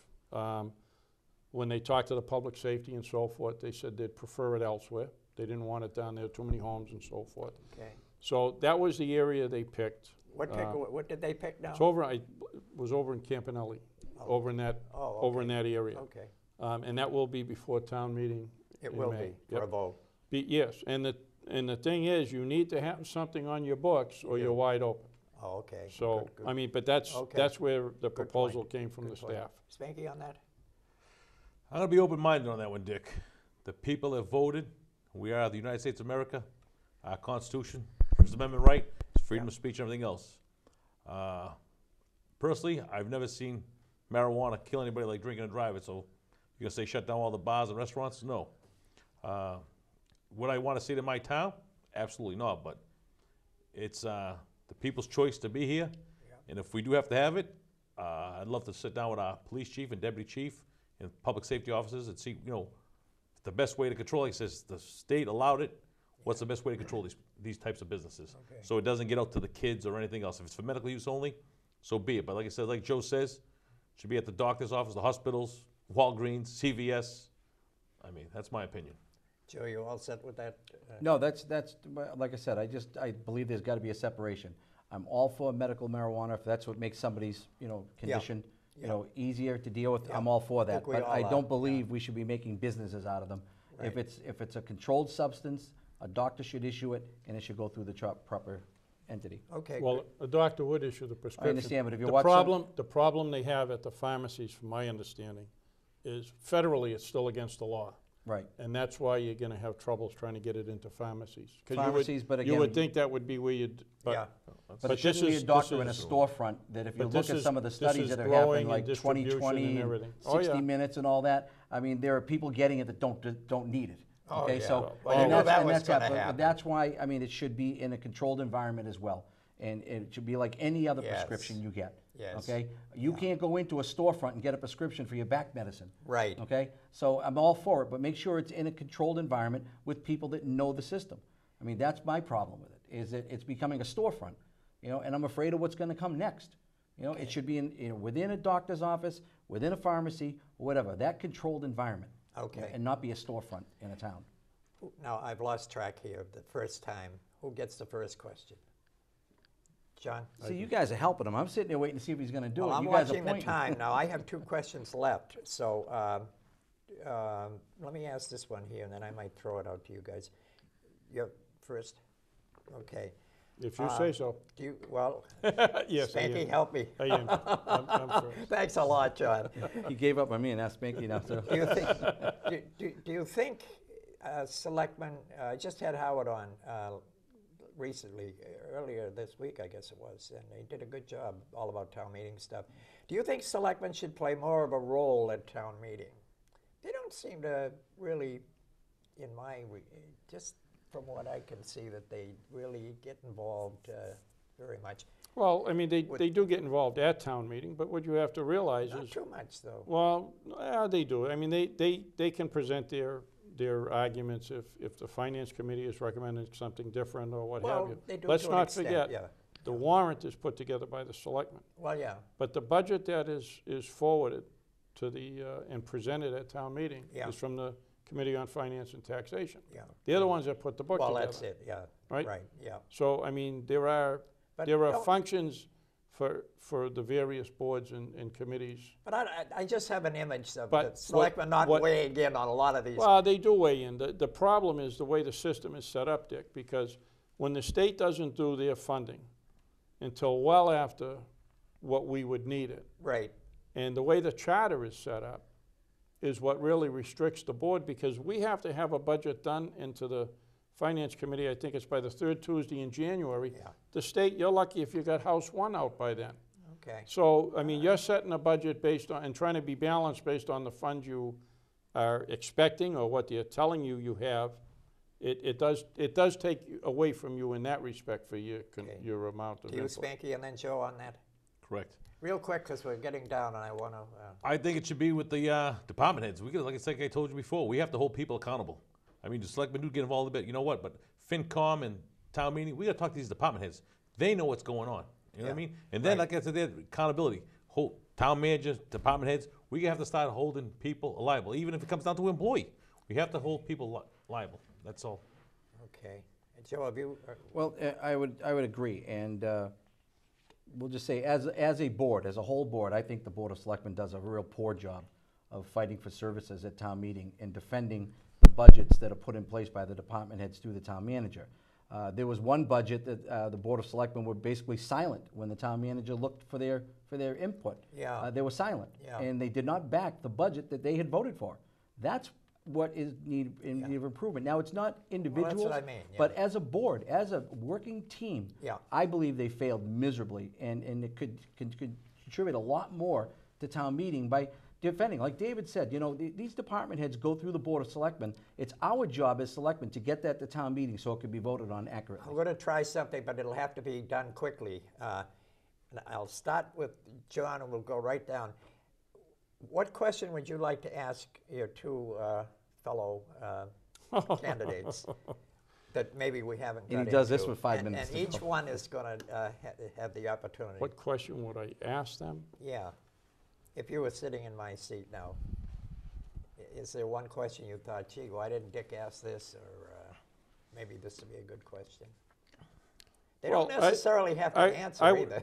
When they talked to the public safety and so forth, they said they'd prefer it elsewhere. They didn't want it down there, too many homes and so forth. Okay. So that was the area they picked. What did they pick now? It's over, was over in Campanelli, over in that, Oh, over in that area. okay. And that will be before town meeting It in will May. be for a vote. Yes, and the thing is, you need to have something on your books or you're wide open. Oh, okay. So, Good, good. I mean, but that's Okay. where the Good proposal point. came from the Good point. staff. Spanky on that? I'm going to be open-minded on that one, Dick. The people have voted. We are the United States of America. Our Constitution, First Amendment right, is freedom of speech and everything else. Personally, I've never seen marijuana kill anybody like drinking and driving, so you're going to say shut down all the bars and restaurants? No. Would I want to see it in my town? Absolutely not, but it's the people's choice to be here, and if we do have to have it, I'd love to sit down with our police chief and deputy chief and public safety officers and see, the best way to control it. He says the state allowed it. What's the best way to control these types of businesses? Okay. So it doesn't get out to the kids or anything else. If it's for medical use only, so be it. But like I said, like Joe says, it should be at the doctor's office, the hospitals, Walgreens, CVS. I mean, that's my opinion. Joe, you all set with that? No, that's like I said. I believe there's got to be a separation. I'm all for medical marijuana if that's what makes somebody's condition easier to deal with. Yeah. I'm all for that, Think we but all I are, don't believe we should be making businesses out of them. Right. If it's a controlled substance, a doctor should issue it, and it should go through the proper entity. Okay. Well, a doctor would issue the prescription. understand, but if you The watch some- problem they have at the pharmacies, from my understanding, is federally it's still against the law. Right. And that's why you're gonna have troubles trying to get it into pharmacies. 'Cause Pharmacies, but you would again- think that would be where you'd, Yeah. But But it shouldn't this be is- a doctor this in a is- storefront that if you but look this at is- some of the this studies is that have growing happened, and like distribution 2020 and and everything. 60 Oh, yeah. minutes and all that, I mean, there are people getting it that don't need it. Oh, Okay, yeah. so Well, you and know that's- that and was that's that, gonna but happen. that's why, I mean, it should be in a controlled environment as well. And it should be like any other Yes. prescription you get. Yes. Okay? You can't go into a storefront and get a prescription for your back medicine. Right. Okay? So I'm all for it, but make sure it's in a controlled environment with people that know the system. I mean, that's my problem with it, is that it's becoming a storefront, and I'm afraid of what's going to come next. It should be within a doctor's office, within a pharmacy, whatever, that controlled environment. Okay. And not be a storefront in a town. Now, I've lost track here the first time. Who gets the first question? John? See, you guys are helping him. I'm sitting there waiting to see if he's going to do Well, it. I'm You guys are watching the pointing. time. Now, I have 2 questions left. So let me ask this one here, and then I might throw it out to you guys. You're first? Okay. if you say so. Do you, well, Yes, I Spanky, am. help me. I am. I'm first. Thanks a lot, John. He gave up on me and asked Spanky now. So. Do you think, do you think selectmen, I just had Howard on recently, earlier this week, I guess it was, and they did a good job all about town meeting stuff. Do you think selectmen should play more of a role at town meeting? They don't seem to really, just from what I can see, that they really get involved very much. Well, I mean, they do get involved at town meeting, but what you have to realize Not is, too much, though. well, yeah, they do. I mean, they can present their arguments if the finance committee is recommending something different or what have Well, you. they do Let's to an not extent, forget, yeah. the warrant is put together by the selectmen. Well, yeah, But the budget that is forwarded to the, and presented at town meeting Yeah. is from the Committee on Finance and Taxation. yeah. They're the ones that put the book Well, together. that's it, yeah. Right? Right, yeah. So, I mean, there are But There don't- functions for the various boards and committees. But I just have an image of But the selectmen not what- weighing in on a lot of these. Well, they do weigh in. The problem is the way the system is set up, Dick, because when the state doesn't do their funding until well after what we would need it, Right, and the way the charter is set up is what really restricts the board, because we have to have a budget done into the Finance Committee, I think it's by the third Tuesday in January. yeah, The state, you're lucky if you got House 1 out by then. okay. So, I mean, you're setting a budget based on, and trying to be balanced based on the funds you are expecting or what they're telling you you have. It does take away from you in that respect for your, Okay. your amount of To you, input. Spanky, and then Joe on that. Correct. Real quick, because we're getting down and I want to, I think it should be with the department heads. We could, like I told you before, we have to hold people accountable. I mean, the selectmen do get involved a bit, you know what, but FinCom and town meeting, we gotta talk to these department heads. They know what's going on, you know what I Yeah, mean? And then, right. like I said, there's accountability. Hold town managers, department heads, we have to start holding people liable, even if it comes down to an employee. We have to hold people liable, that's all. okay. And Joe, have you, Well, I would agree, and we'll just say, as a board, as a whole board, I think the Board of Selectmen does a real poor job of fighting for services at town meeting and defending the budgets that are put in place by the department heads through the town manager. There was one budget that the Board of Selectmen were basically silent when the town manager looked for their input. Yeah. They were silent, Yeah. and they did not back the budget that they had voted for. That's what is in Yeah. need of improvement. Now, it's not individuals, I mean, yeah. but as a board, as a working team, Yeah. I believe they failed miserably, and it could contribute a lot more to town meeting by defending. Like David said, you know, these department heads go through the Board of Selectmen. It's our job as selectmen to get that to town meeting so it can be voted on I'm accurately. going to try something, but it'll have to be done quickly. And I'll start with John and we'll go right down. What question would you like to ask your two fellow candidates that maybe we haven't got And he does this into? with 5 And- minutes And to each go. one is going to have the opportunity. What question would I ask them? Yeah. If you were sitting in my seat now, is there one question you thought, gee, why didn't Dick ask this? Or maybe this would be a good question. They don't Well, necessarily have to I answer would- either.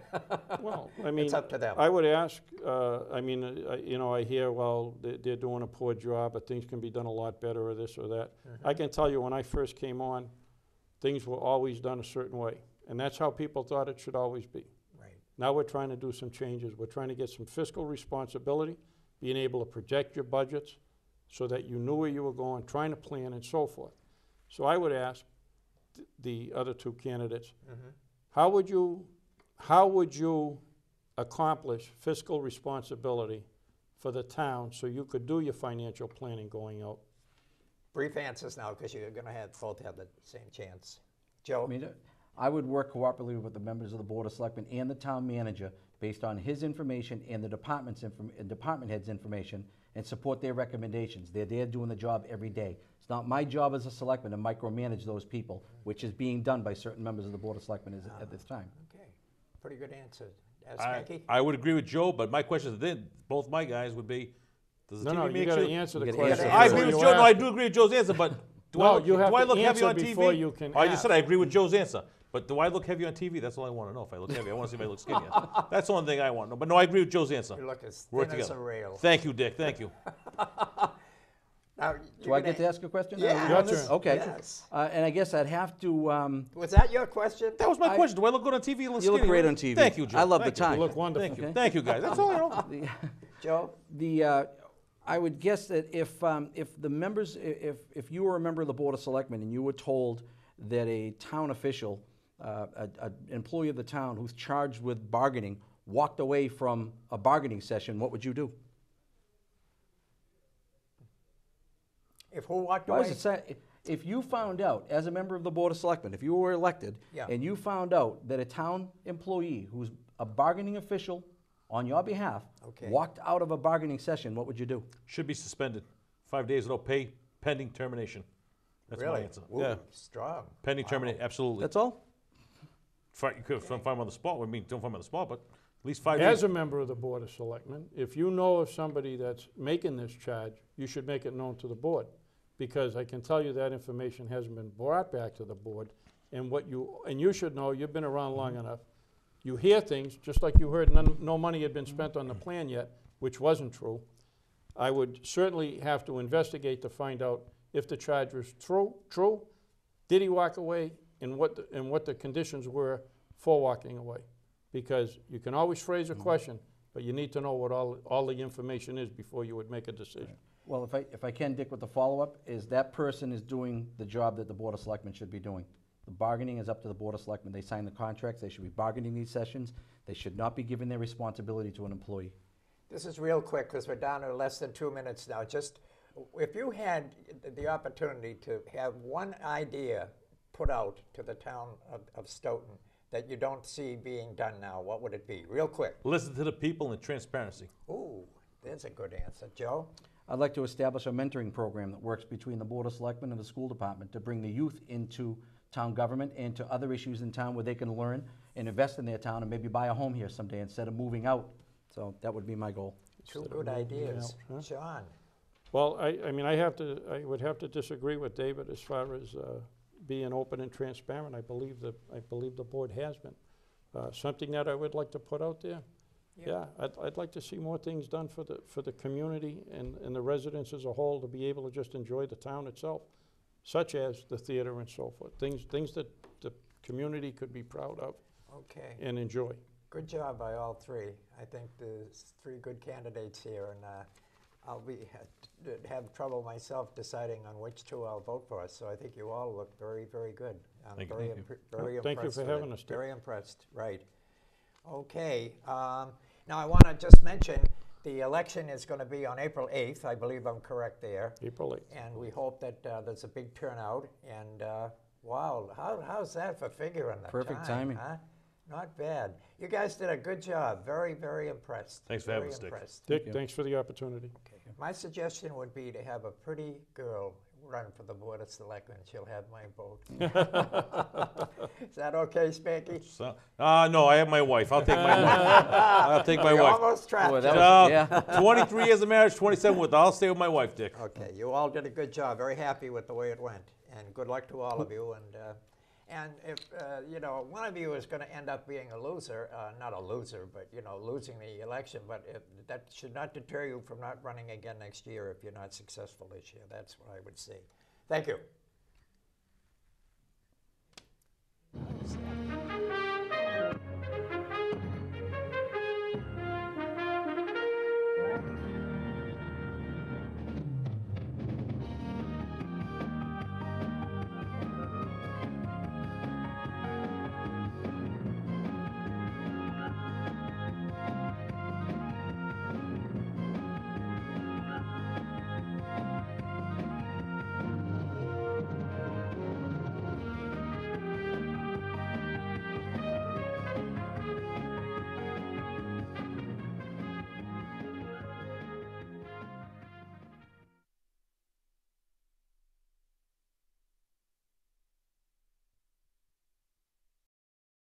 Well, I mean, It's up to them. I would ask, you know, I hear, well, they're doing a poor job, but things can be done a lot better, or this or that. I can tell you, when I first came on, things were always done a certain way, and that's how people thought it should always be. Right. Now we're trying to do some changes. We're trying to get some fiscal responsibility, being able to project your budgets so that you knew where you were going, trying to plan and so forth. So I would ask the other two candidates, how would you accomplish fiscal responsibility for the town so you could do your financial planning going out? Brief answers now, because you're going to both have the same chance. Joe? I mean, I would work cooperatively with the members of the Board of Selectmen and the town manager based on his information and the department head's information, and support their recommendations. They're there doing the job every day. It's not my job as a selectman to micromanage those people, which is being done by certain members of the Board of Selectmen at this time. Okay. Pretty good answer. I, Spanky? I would agree with Joe, but my question then, both my guys would be, does the No, TV you make gotta you? answer the You gotta question. answer I the agree with You Joe. No, I ask- do agree with Joe's answer, but do No, I look, you have do I to look heavy answer on TV? before you can I just said I ask. agree with Joe's answer, but do I look heavy on TV? That's all I want to know. If I look heavy, I want to see if I look skinny. That's the only thing I want to know. But no, I agree with Joe's answer. You look as Work thin as a together. rail. Thank you, Dick. Thank you. Now, Do I get to ask a question? Yeah. Your turn. Okay. Yes. And I guess I'd have to, Was that your question? That was my question. Do I look good on TV? you look great on TV. Thank you, Joe. I love Thank the you. time. You look wonderful. Thank you. Okay. Thank you, guys. That's all I know. Joe? I would guess that if the members, if you were a member of the Board of Selectmen and you were told that a town official, an employee of the town who's charged with bargaining, walked away from a bargaining session, what would you do? If who walked What was away? it say? If you found out, as a member of the Board of Selectmen, if you were elected, Yeah. and you found out that a town employee who's a bargaining official on your behalf Okay. walked out of a bargaining session, what would you do? Should be suspended. 5 days without pay, pending termination. That's Really? my answer. Ooh, Yeah, strong. pending termination, absolutely. That's all? You could find him on the spot. I mean, don't find him on the spot, but at least 5 As days. a member of the Board of Selectmen, if you know of somebody that's making this charge, you should make it known to the board. Because I can tell you that information hasn't been brought back to the board. And you should know, you've been around long enough, you hear things, just like you heard no money had been spent on the plan yet, which wasn't true. I would certainly have to investigate to find out if the charge was true, did he walk away, and what the conditions were for walking away. Because you can always phrase a question, but you need to know what all the information is before you would make a decision. Well, if I can, Dick, with the follow-up, is that person is doing the job that the Board of Selectmen should be doing. The bargaining is up to the Board of Selectmen. They sign the contracts. They should be bargaining these sessions. They should not be giving their responsibility to an employee. This is real quick because we're down to less than 2 minutes now. Just if you had the opportunity to have one idea put out to the town of Stoughton that you don't see being done now, what would it be? Real quick. Listen to the people and transparency. Ooh, there's a good answer. Joe? I'd like to establish a mentoring program that works between the Board of Selectmen and the school department to bring the youth into town government and to other issues in town where they can learn and invest in their town and maybe buy a home here someday instead of moving out. So that would be my goal. Two good ideas. out, huh? John? Well, I mean, I would have to disagree with David as far as being open and transparent. I believe the board has been. Something that I would like to put out there. Yeah, I'd like to see more things done for the community and the residents as a whole to be able to just enjoy the town itself, such as the theater and so forth. Things that the community could be proud of Okay. and enjoy. Good job by all three. I think there's three good candidates here, and I'll have trouble myself deciding on which two I'll vote for. So I think you all look very, very good. I'm Thank you. very, Thank you. very impressed. Thank you for with having it. us, Dick. Very impressed. Right. Okay. Now I want to just mention the election is going to be on April 8th. I believe I'm correct there. April 8th. And we hope that there's a big turnout. And wow, how's that for figuring the Perfect time, timing. huh? Not bad. You guys did a good job. Very, very impressed. Thanks for having us, Dick. impressed. Dick, you. thanks for the opportunity. Okay. My suggestion would be to have a pretty girl run for the Board of Selectmen. She'll have my vote. Is that okay, Spanky? So, no, I have my wife. I'll take my wife. I'll take my We wife. almost trapped Boy, you. that was- No, 23 years of marriage, 27 with. I'll stay with my wife, Dick. Okay, you all did a good job. Very happy with the way it went, and good luck to all of you. And if you know, one of you is going to end up being a loser, not a loser, but you know, losing the election. But that should not deter you from not running again next year if you're not successful this year. That's what I would say. Thank you.